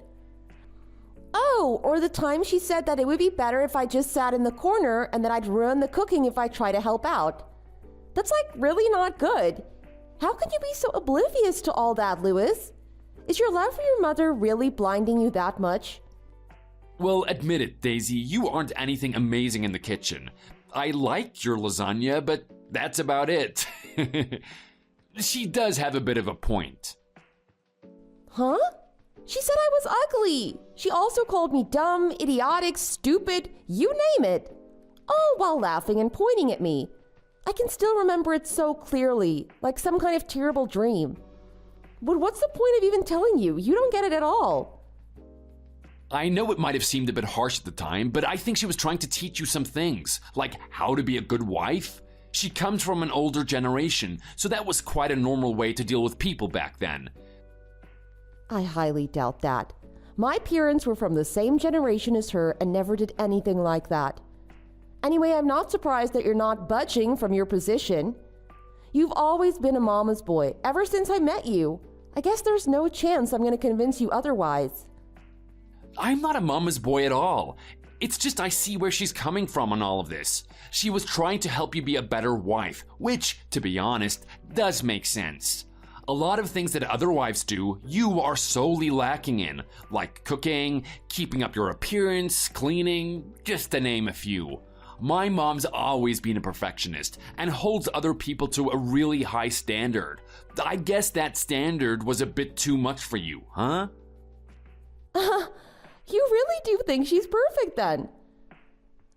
Oh, or the time she said that it would be better if I just sat in the corner and that I'd ruin the cooking if I try to help out. That's like really not good. How can you be so oblivious to all that, Louis? Is your love for your mother really blinding you that much? Well, admit it, Daisy, you aren't anything amazing in the kitchen. I like your lasagna, but that's about it. She does have a bit of a point. Huh? She said I was ugly. She also called me dumb, idiotic, stupid, you name it. All while laughing and pointing at me. I can still remember it so clearly, like some kind of terrible dream. But what's the point of even telling you? You don't get it at all. I know it might have seemed a bit harsh at the time, but I think she was trying to teach you some things, like how to be a good wife. She comes from an older generation, so that was quite a normal way to deal with people back then. I highly doubt that. My parents were from the same generation as her and never did anything like that. Anyway, I'm not surprised that you're not budging from your position. You've always been a mama's boy, ever since I met you. I guess there's no chance I'm going to convince you otherwise. I'm not a mama's boy at all. It's just I see where she's coming from on all of this. She was trying to help you be a better wife, which, to be honest, does make sense. A lot of things that other wives do, you are solely lacking in, like cooking, keeping up your appearance, cleaning, just to name a few. My mom's always been a perfectionist and holds other people to a really high standard. I guess that standard was a bit too much for you, huh? You really do think she's perfect then?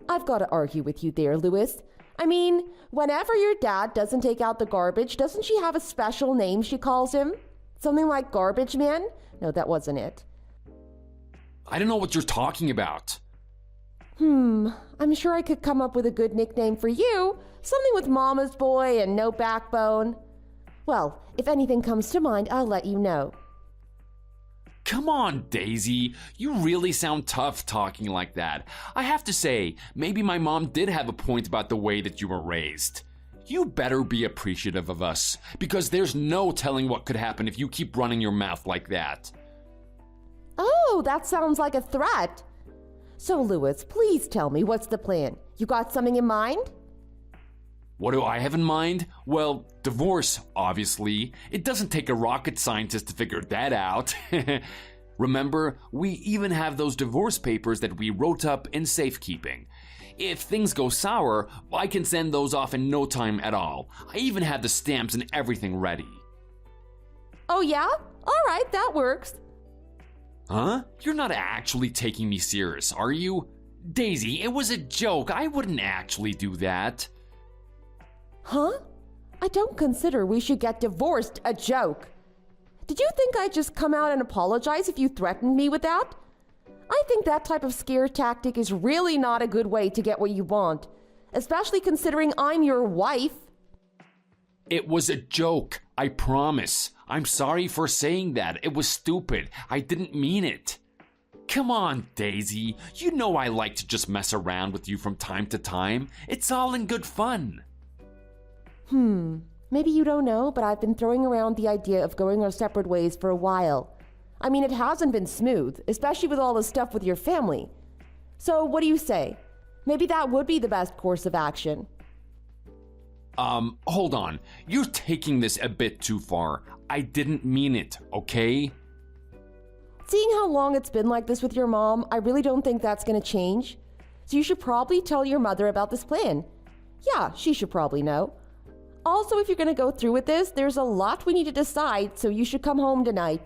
I've got to argue with you there, Louis. I mean, whenever your dad doesn't take out the garbage, doesn't she have a special name she calls him? Something like Garbage Man? No, that wasn't it. I don't know what you're talking about. I'm sure I could come up with a good nickname for you. Something with Mama's Boy and no backbone. Well, if anything comes to mind, I'll let you know. Come on, Daisy. You really sound tough talking like that. I have to say, maybe my mom did have a point about the way that you were raised. You better be appreciative of us, because there's no telling what could happen if you keep running your mouth like that. Oh, that sounds like a threat. So, Louis, please tell me, what's the plan? You got something in mind? What do I have in mind? Well, divorce, obviously. It doesn't take a rocket scientist to figure that out. Remember, we even have those divorce papers that we wrote up in safekeeping. If things go sour, I can send those off in no time at all. I even have the stamps and everything ready. Oh yeah? All right, that works. Huh? You're not actually taking me serious, are you? Daisy, it was a joke. I wouldn't actually do that. Huh? I don't consider we should get divorced a joke. Did you think I'd just come out and apologize if you threatened me with that? I think that type of scare tactic is really not a good way to get what you want, especially considering I'm your wife. It was a joke, I promise. I'm sorry for saying that. It was stupid. I didn't mean it. Come on, Daisy. You know I like to just mess around with you from time to time. It's all in good fun. Maybe you don't know, but I've been throwing around the idea of going our separate ways for a while. I mean, it hasn't been smooth, especially with all the stuff with your family. So what do you say? Maybe that would be the best course of action. Hold on. You're taking this a bit too far. I didn't mean it, okay? Seeing how long it's been like this with your mom, I really don't think that's going to change. So you should probably tell your mother about this plan. Yeah, she should probably know. Also, if you're going to go through with this, there's a lot we need to decide, so you should come home tonight.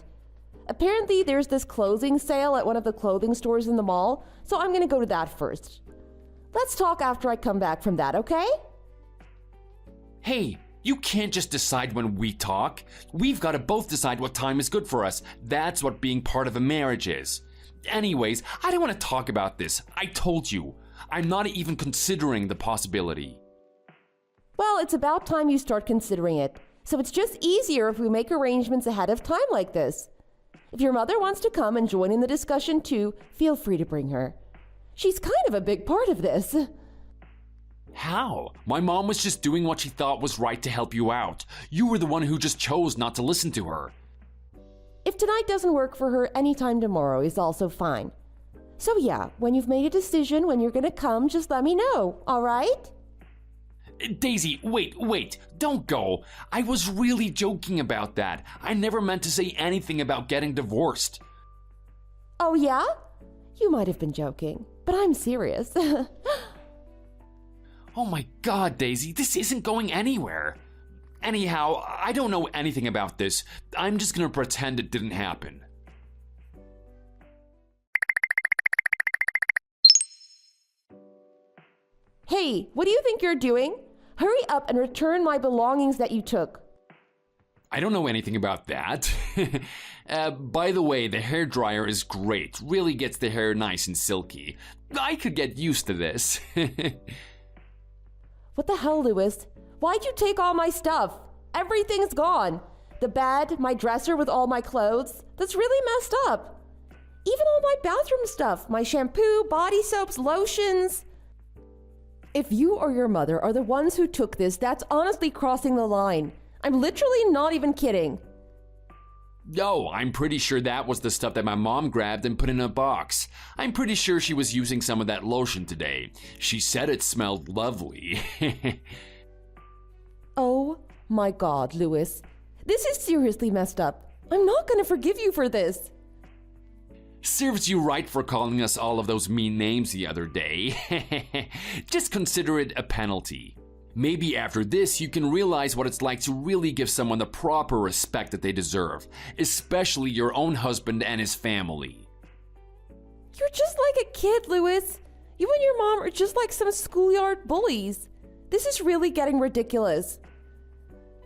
Apparently, there's this closing sale at one of the clothing stores in the mall, so I'm going to go to that first. Let's talk after I come back from that, okay? Hey, you can't just decide when we talk. We've got to both decide what time is good for us. That's what being part of a marriage is. Anyways, I don't want to talk about this. I told you. I'm not even considering the possibility. Well, it's about time you start considering it. So it's just easier if we make arrangements ahead of time like this. If your mother wants to come and join in the discussion too, feel free to bring her. She's kind of a big part of this. How? My mom was just doing what she thought was right to help you out. You were the one who just chose not to listen to her. If tonight doesn't work for her, anytime tomorrow is also fine. So yeah, when you've made a decision when you're gonna come, just let me know, all right? Daisy, wait, don't go. I was really joking about that. I never meant to say anything about getting divorced. Oh yeah? You might have been joking, but I'm serious. Oh my god, Daisy, this isn't going anywhere. Anyhow, I don't know anything about this. I'm just gonna pretend it didn't happen. Hey, what do you think you're doing? Hurry up and return my belongings that you took. I don't know anything about that. By the way, the hairdryer is great. Really gets the hair nice and silky. I could get used to this. What the hell, Louis? Why'd you take all my stuff? Everything's gone. The bed, my dresser with all my clothes. That's really messed up. Even all my bathroom stuff, my shampoo, body soaps, lotions. If you or your mother are the ones who took this, that's honestly crossing the line. I'm literally not even kidding. No, I'm pretty sure that was the stuff that my mom grabbed and put in a box. I'm pretty sure she was using some of that lotion today. She said it smelled lovely. Oh my God, Louis. This is seriously messed up. I'm not going to forgive you for this. Serves you right for calling us all of those mean names the other day. Just consider it a penalty. Maybe after this, you can realize what it's like to really give someone the proper respect that they deserve, especially your own husband and his family. You're just like a kid, Louis. You and your mom are just like some schoolyard bullies. This is really getting ridiculous.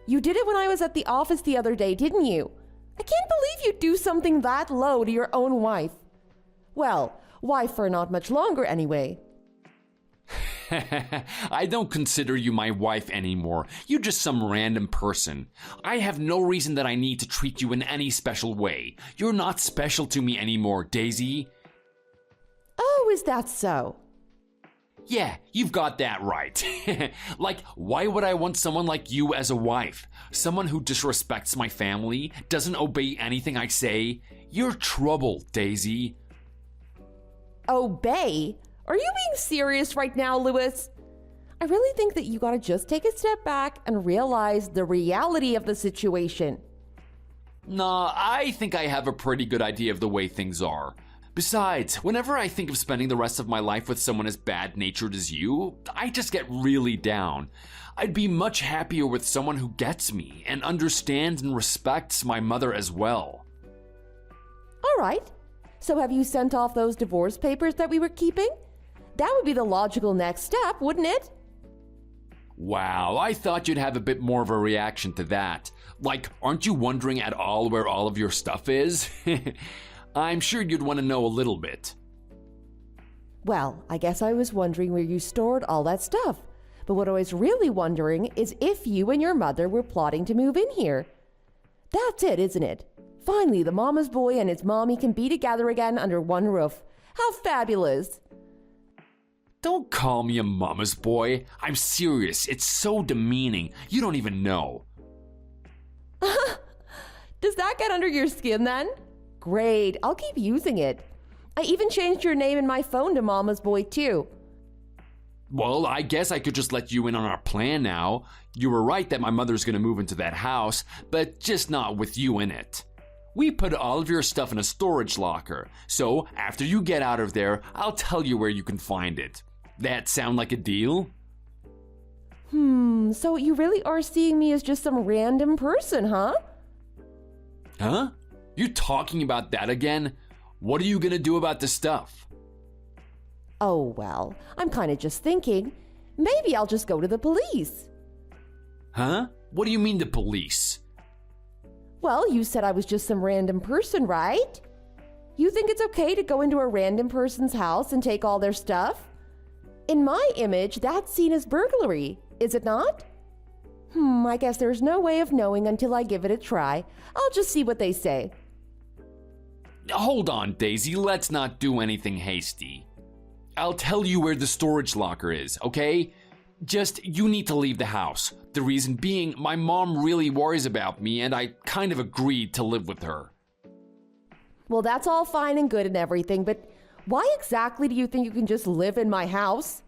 You did it when I was at the office the other day, didn't you? I can't believe you'd do something that low to your own wife. Well, wife for not much longer anyway. I don't consider you my wife anymore. You're just some random person. I have no reason that I need to treat you in any special way. You're not special to me anymore, Daisy. Oh, is that so? Yeah, you've got that right. Like, why would I want someone like you as a wife? Someone who disrespects my family, doesn't obey anything I say? You're trouble, Daisy. Obey? Are you being serious right now, Louis? I really think that you gotta just take a step back and realize the reality of the situation. Nah, I think I have a pretty good idea of the way things are. Besides, whenever I think of spending the rest of my life with someone as bad-natured as you, I just get really down. I'd be much happier with someone who gets me and understands and respects my mother as well. All right. So have you sent off those divorce papers that we were keeping? That would be the logical next step, wouldn't it? Wow, I thought you'd have a bit more of a reaction to that. Like, aren't you wondering at all where all of your stuff is? I'm sure you'd want to know a little bit. Well, I guess I was wondering where you stored all that stuff. But what I was really wondering is if you and your mother were plotting to move in here. That's it, isn't it? Finally, the mama's boy and his mommy can be together again under one roof. How fabulous! Don't call me a mama's boy. I'm serious. It's so demeaning. You don't even know. Does that get under your skin then? Great, I'll keep using it. I even changed your name in my phone to Mama's Boy too. Well, I guess I could just let you in on our plan now. You were right that my mother's gonna move into that house, but just not with you in it. We put all of your stuff in a storage locker, so after you get out of there, I'll tell you where you can find it. That sound like a deal? So you really are seeing me as just some random person, huh? Huh? You talking about that again? What are you gonna do about the stuff? Oh, well, I'm kind of just thinking, maybe I'll just go to the police. Huh? What do you mean the police? Well, you said I was just some random person, right? You think it's okay to go into a random person's house and take all their stuff? In my image, that's seen as burglary, is it not? I guess there's no way of knowing until I give it a try. I'll just see what they say. Hold on, Daisy, let's not do anything hasty. I'll tell you where the storage locker is, okay? Just, you need to leave the house. The reason being, my mom really worries about me and I kind of agreed to live with her. Well, that's all fine and good and everything, but why exactly do you think you can just live in my house?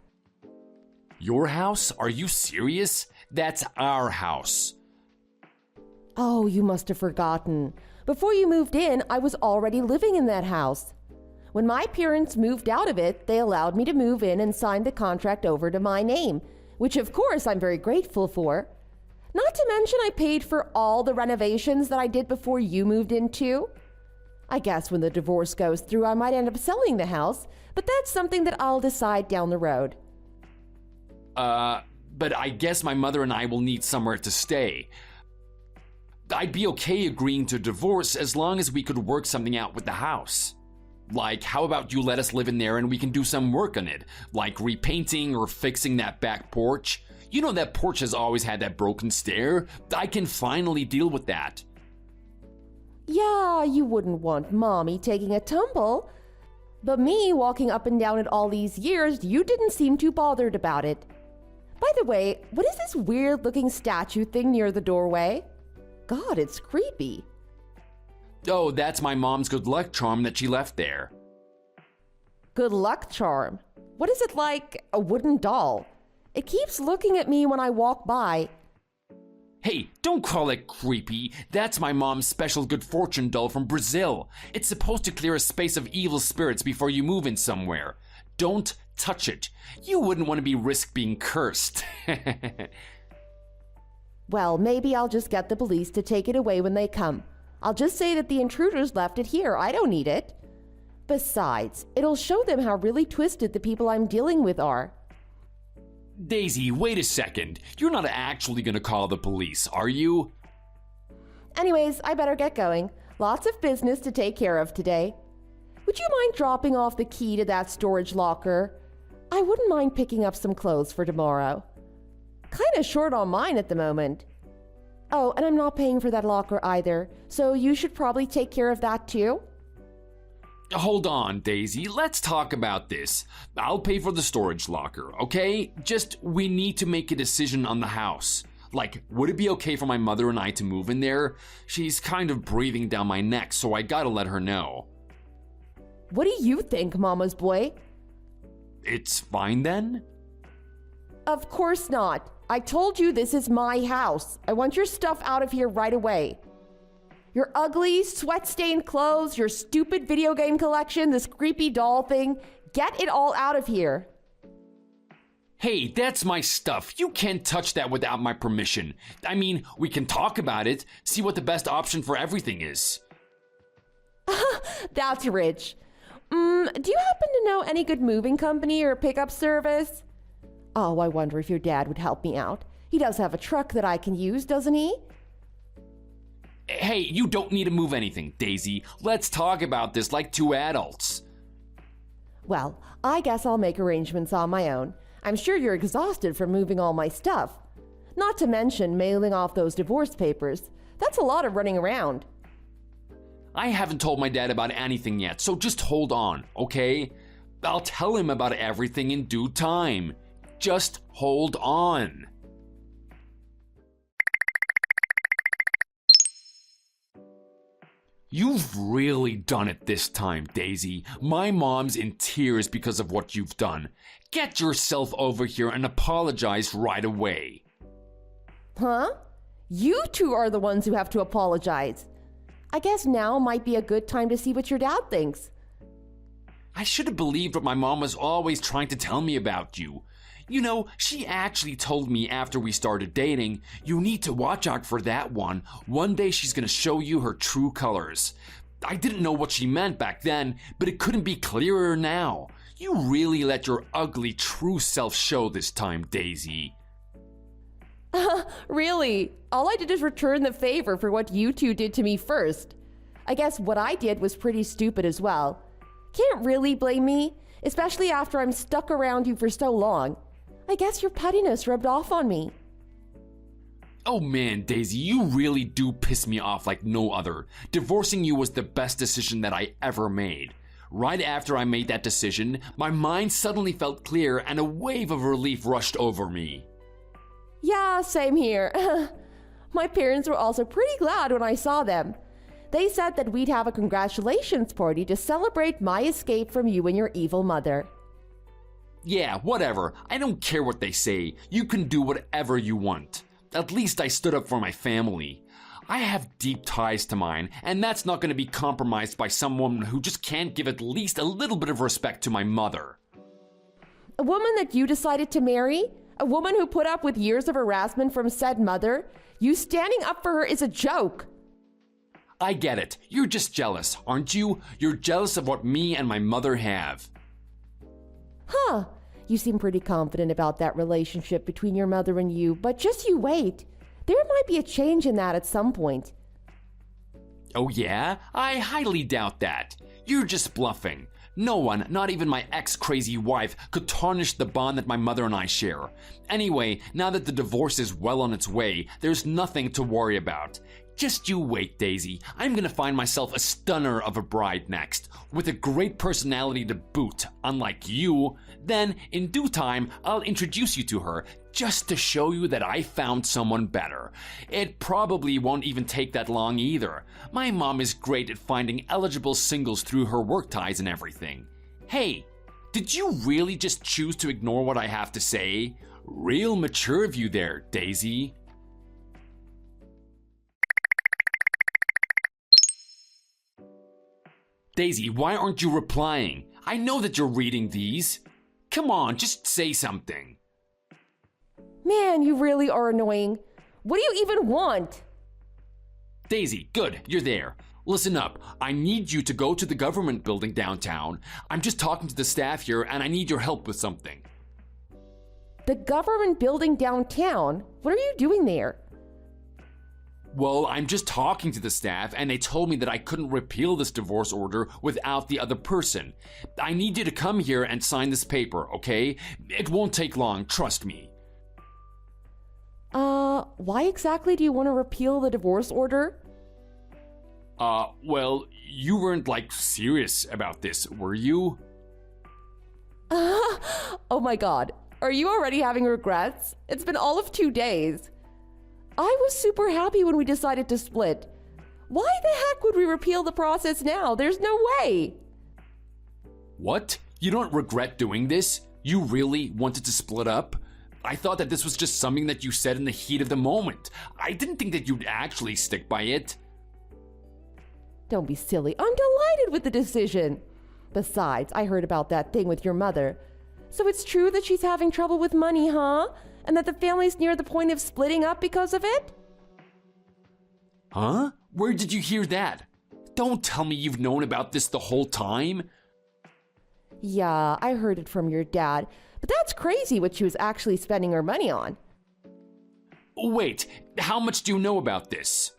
Your house? Are you serious? That's our house. Oh, you must have forgotten. Before you moved in, I was already living in that house. When my parents moved out of it, they allowed me to move in and sign the contract over to my name, which of course I'm very grateful for. Not to mention I paid for all the renovations that I did before you moved in too. I guess when the divorce goes through, I might end up selling the house, but that's something that I'll decide down the road. But I guess my mother and I will need somewhere to stay. I'd be okay agreeing to divorce as long as we could work something out with the house. Like, how about you let us live in there and we can do some work on it, like repainting or fixing that back porch? You know that porch has always had that broken stair. I can finally deal with that. Yeah, you wouldn't want Mommy taking a tumble. But me walking up and down it all these years, you didn't seem too bothered about it. By the way, what is this weird-looking statue thing near the doorway? God, it's creepy. Oh, that's my mom's good luck charm that she left there. Good luck charm? What is it, like a wooden doll? It keeps looking at me when I walk by. Hey, don't call it creepy. That's my mom's special good fortune doll from Brazil. It's supposed to clear a space of evil spirits before you move in somewhere. Don't touch it. You wouldn't want to be risk being cursed. Well, maybe I'll just get the police to take it away when they come. I'll just say that the intruders left it here. I don't need it. Besides, it'll show them how really twisted the people I'm dealing with are. Daisy, wait a second. You're not actually gonna call the police, are you? Anyways, I better get going. Lots of business to take care of today. Would you mind dropping off the key to that storage locker? I wouldn't mind picking up some clothes for tomorrow. Kinda short on mine at the moment. Oh, and I'm not paying for that locker either, so you should probably take care of that too. Hold on, Daisy. Let's talk about this. I'll pay for the storage locker, okay? Just, we need to make a decision on the house. Like, would it be okay for my mother and I to move in there? She's kind of breathing down my neck, so I gotta let her know. What do you think, Mama's boy? It's fine then? Of course not. I told you this is my house. I want your stuff out of here right away. Your ugly, sweat-stained clothes, your stupid video game collection, this creepy doll thing. Get it all out of here. Hey, that's my stuff. You can't touch that without my permission. I mean, we can talk about it, see what the best option for everything is. That's rich. Do you happen to know any good moving company or pickup service? Oh, I wonder if your dad would help me out. He does have a truck that I can use, doesn't he? Hey, you don't need to move anything, Daisy. Let's talk about this like two adults. Well, I guess I'll make arrangements on my own. I'm sure you're exhausted from moving all my stuff. Not to mention mailing off those divorce papers. That's a lot of running around. I haven't told my dad about anything yet, so just hold on, okay? I'll tell him about everything in due time. Just hold on. You've really done it this time, Daisy. My mom's in tears because of what you've done. Get yourself over here and apologize right away. Huh? You two are the ones who have to apologize. I guess now might be a good time to see what your dad thinks. I should have believed what my mom was always trying to tell me about you. You know, she actually told me after we started dating, you need to watch out for that one. One day she's gonna show you her true colors. I didn't know what she meant back then, but it couldn't be clearer now. You really let your ugly true self show this time, Daisy. Really? All I did is return the favor for what you two did to me first. I guess what I did was pretty stupid as well. Can't really blame me, especially after I'm stuck around you for so long. I guess your pettiness rubbed off on me. Oh man, Daisy, you really do piss me off like no other. Divorcing you was the best decision that I ever made. Right after I made that decision, my mind suddenly felt clear and a wave of relief rushed over me. Yeah, same here. My parents were also pretty glad when I saw them. They said that we'd have a congratulations party to celebrate my escape from you and your evil mother. Yeah, whatever. I don't care what they say. You can do whatever you want. At least I stood up for my family. I have deep ties to mine, and that's not going to be compromised by someone who just can't give at least a little bit of respect to my mother. A woman that you decided to marry? A woman who put up with years of harassment from said mother? You standing up for her is a joke. I get it. You're just jealous, aren't you? You're jealous of what me and my mother have. Huh. You seem pretty confident about that relationship between your mother and you, but just you wait. There might be a change in that at some point. Oh yeah? I highly doubt that. You're just bluffing. No one, not even my ex-crazy wife, could tarnish the bond that my mother and I share. Anyway, now that the divorce is well on its way, there's nothing to worry about. Just you wait, Daisy. I'm gonna find myself a stunner of a bride next, with a great personality to boot, unlike you. Then, in due time, I'll introduce you to her, just to show you that I found someone better. It probably won't even take that long either. My mom is great at finding eligible singles through her work ties and everything. Hey, did you really just choose to ignore what I have to say? Real mature of you there, Daisy. Daisy, why aren't you replying? I know that you're reading these. Come on, just say something. Man, you really are annoying. What do you even want? Daisy, good, you're there. Listen up, I need you to go to the government building downtown. I'm just talking to the staff here and I need your help with something. The government building downtown? What are you doing there? Well, I'm just talking to the staff and they told me that I couldn't repeal this divorce order without the other person. I need you to come here and sign this paper, okay? It won't take long, trust me. Why exactly do you want to repeal the divorce order? Well, you weren't like serious about this, were you? Oh my god, are you already having regrets? It's been all of 2 days. I was super happy when we decided to split. Why the heck would we repeal the process now? There's no way. What? You don't regret doing this? You really wanted to split up? I thought that this was just something that you said in the heat of the moment. I didn't think that you'd actually stick by it. Don't be silly. I'm delighted with the decision. Besides, I heard about that thing with your mother. So it's true that she's having trouble with money, huh? And that the family's near the point of splitting up because of it? Huh? Where did you hear that? Don't tell me you've known about this the whole time. Yeah, I heard it from your dad. But that's crazy what she was actually spending her money on. Wait, how much do you know about this?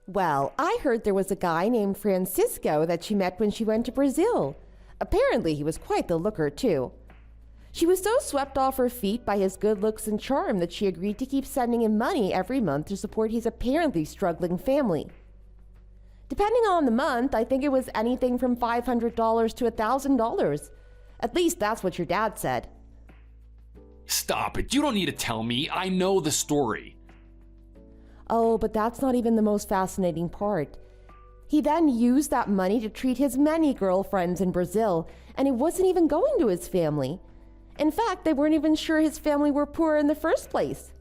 Well, I heard there was a guy named Francisco that she met when she went to Brazil. Apparently, he was quite the looker, too. She was so swept off her feet by his good looks and charm that she agreed to keep sending him money every month to support his apparently struggling family. Depending on the month, I think it was anything from $500 to $1,000. At least that's what your dad said. Stop it, you don't need to tell me. I know the story. Oh, but that's not even the most fascinating part. He then used that money to treat his many girlfriends in Brazil, and it wasn't even going to his family. In fact, they weren't even sure his family were poor in the first place.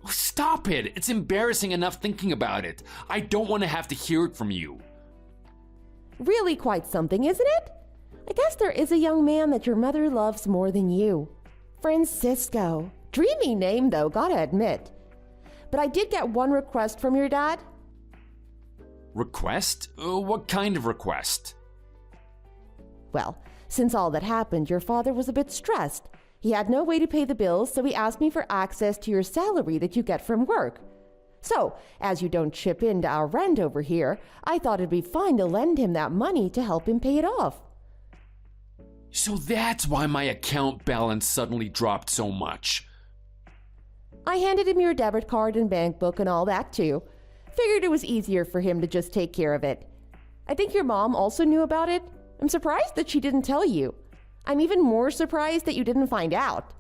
Stop it! It's embarrassing enough thinking about it. I don't want to have to hear it from you. Really quite something, isn't it? I guess there is a young man that your mother loves more than you. Francisco. Dreamy name, though, gotta admit. But I did get one request from your dad. Request? What kind of request? Well, since all that happened, your father was a bit stressed. He had no way to pay the bills, so he asked me for access to your salary that you get from work. So, as you don't chip into our rent over here, I thought it'd be fine to lend him that money to help him pay it off. So that's why my account balance suddenly dropped so much. I handed him your debit card and bank book and all that too. Figured it was easier for him to just take care of it. I think your mom also knew about it. I'm surprised that she didn't tell you. I'm even more surprised that you didn't find out.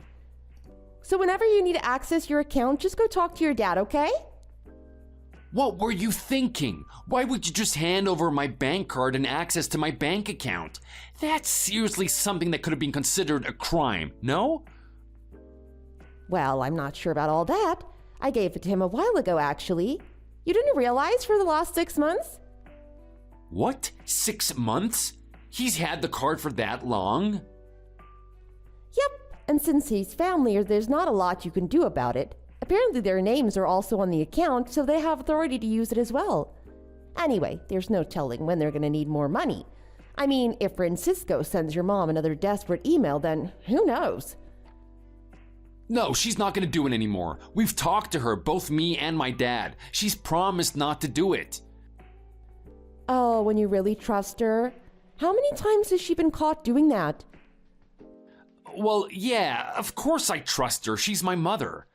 So whenever you need to access your account, just go talk to your dad, okay? What were you thinking? Why would you just hand over my bank card and access to my bank account? That's seriously something that could have been considered a crime, no? Well, I'm not sure about all that. I gave it to him a while ago, actually. You didn't realize for the last 6 months? What? 6 months? He's had the card for that long? Yep, and since he's family, there's not a lot you can do about it. Apparently their names are also on the account, so they have authority to use it as well. Anyway, there's no telling when they're going to need more money. I mean, if Francisco sends your mom another desperate email, then who knows? No, she's not going to do it anymore. We've talked to her, both me and my dad. She's promised not to do it. Oh, when you really trust her? How many times has she been caught doing that? Well, yeah, of course I trust her. She's my mother.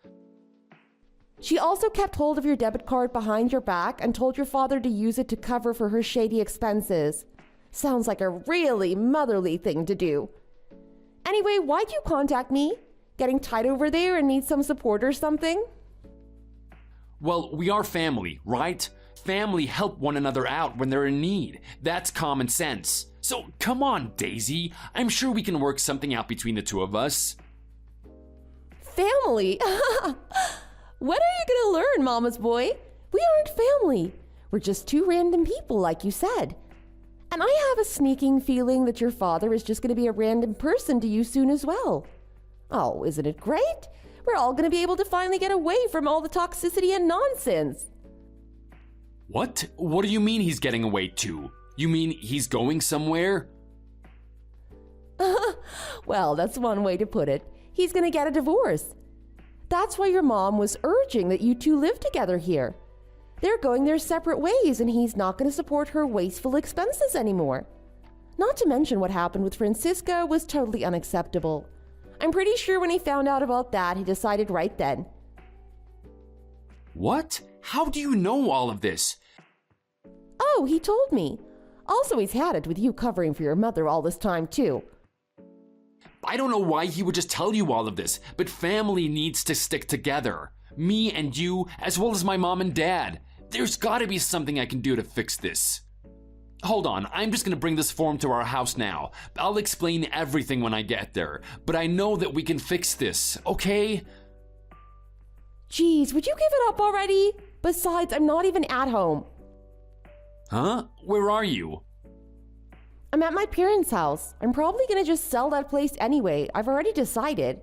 She also kept hold of your debit card behind your back and told your father to use it to cover for her shady expenses. Sounds like a really motherly thing to do. Anyway, why'd you contact me? Getting tight over there and need some support or something? Well, we are family, right? Family help one another out when they're in need. That's common sense. So come on, Daisy. I'm sure we can work something out between the two of us. Family? When are you gonna learn, Mama's boy? We aren't family. We're just two random people, like you said. And I have a sneaking feeling that your father is just gonna be a random person to you soon as well. Oh, isn't it great? We're all gonna be able to finally get away from all the toxicity and nonsense. What? What do you mean he's getting away to? You mean he's going somewhere? Well, that's one way to put it. He's gonna get a divorce. That's why your mom was urging that you two live together here. They're going their separate ways, and he's not gonna support her wasteful expenses anymore. Not to mention what happened with Francisco was totally unacceptable. I'm pretty sure when he found out about that, he decided right then. What? How do you know all of this? Oh, he told me. Also, he's had it with you covering for your mother all this time, too. I don't know why he would just tell you all of this, but family needs to stick together. Me and you, as well as my mom and dad. There's gotta be something I can do to fix this. Hold on, I'm just gonna bring this form to our house now. I'll explain everything when I get there, but I know that we can fix this, okay? Geez, would you give it up already? Besides, I'm not even at home. Huh? Where are you? I'm at my parents' house. I'm probably gonna just sell that place anyway. I've already decided.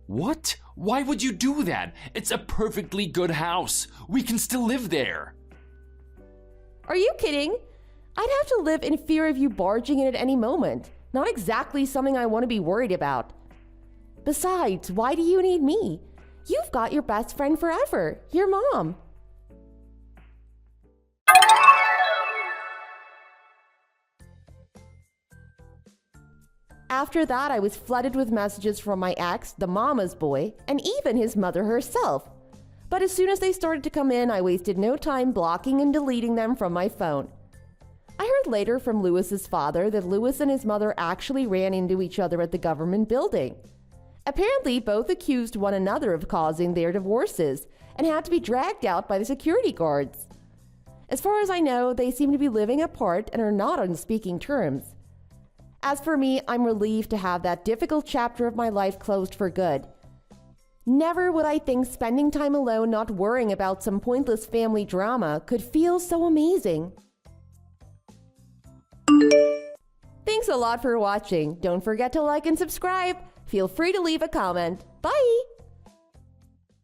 What? Why would you do that? It's a perfectly good house. We can still live there. Are you kidding? I'd have to live in fear of you barging in at any moment. Not exactly something I want to be worried about. Besides, why do you need me? You've got your best friend forever, your mom. After that, I was flooded with messages from my ex, the mama's boy, and even his mother herself. But as soon as they started to come in, I wasted no time blocking and deleting them from my phone. I heard later from Lewis's father that Lewis and his mother actually ran into each other at the government building. Apparently, both accused one another of causing their divorces and had to be dragged out by the security guards. As far as I know, they seem to be living apart and are not on speaking terms. As for me, I'm relieved to have that difficult chapter of my life closed for good. Never would I think spending time alone not worrying about some pointless family drama could feel so amazing. Thanks a lot for watching. Don't forget to like and subscribe. Feel free to leave a comment. Bye!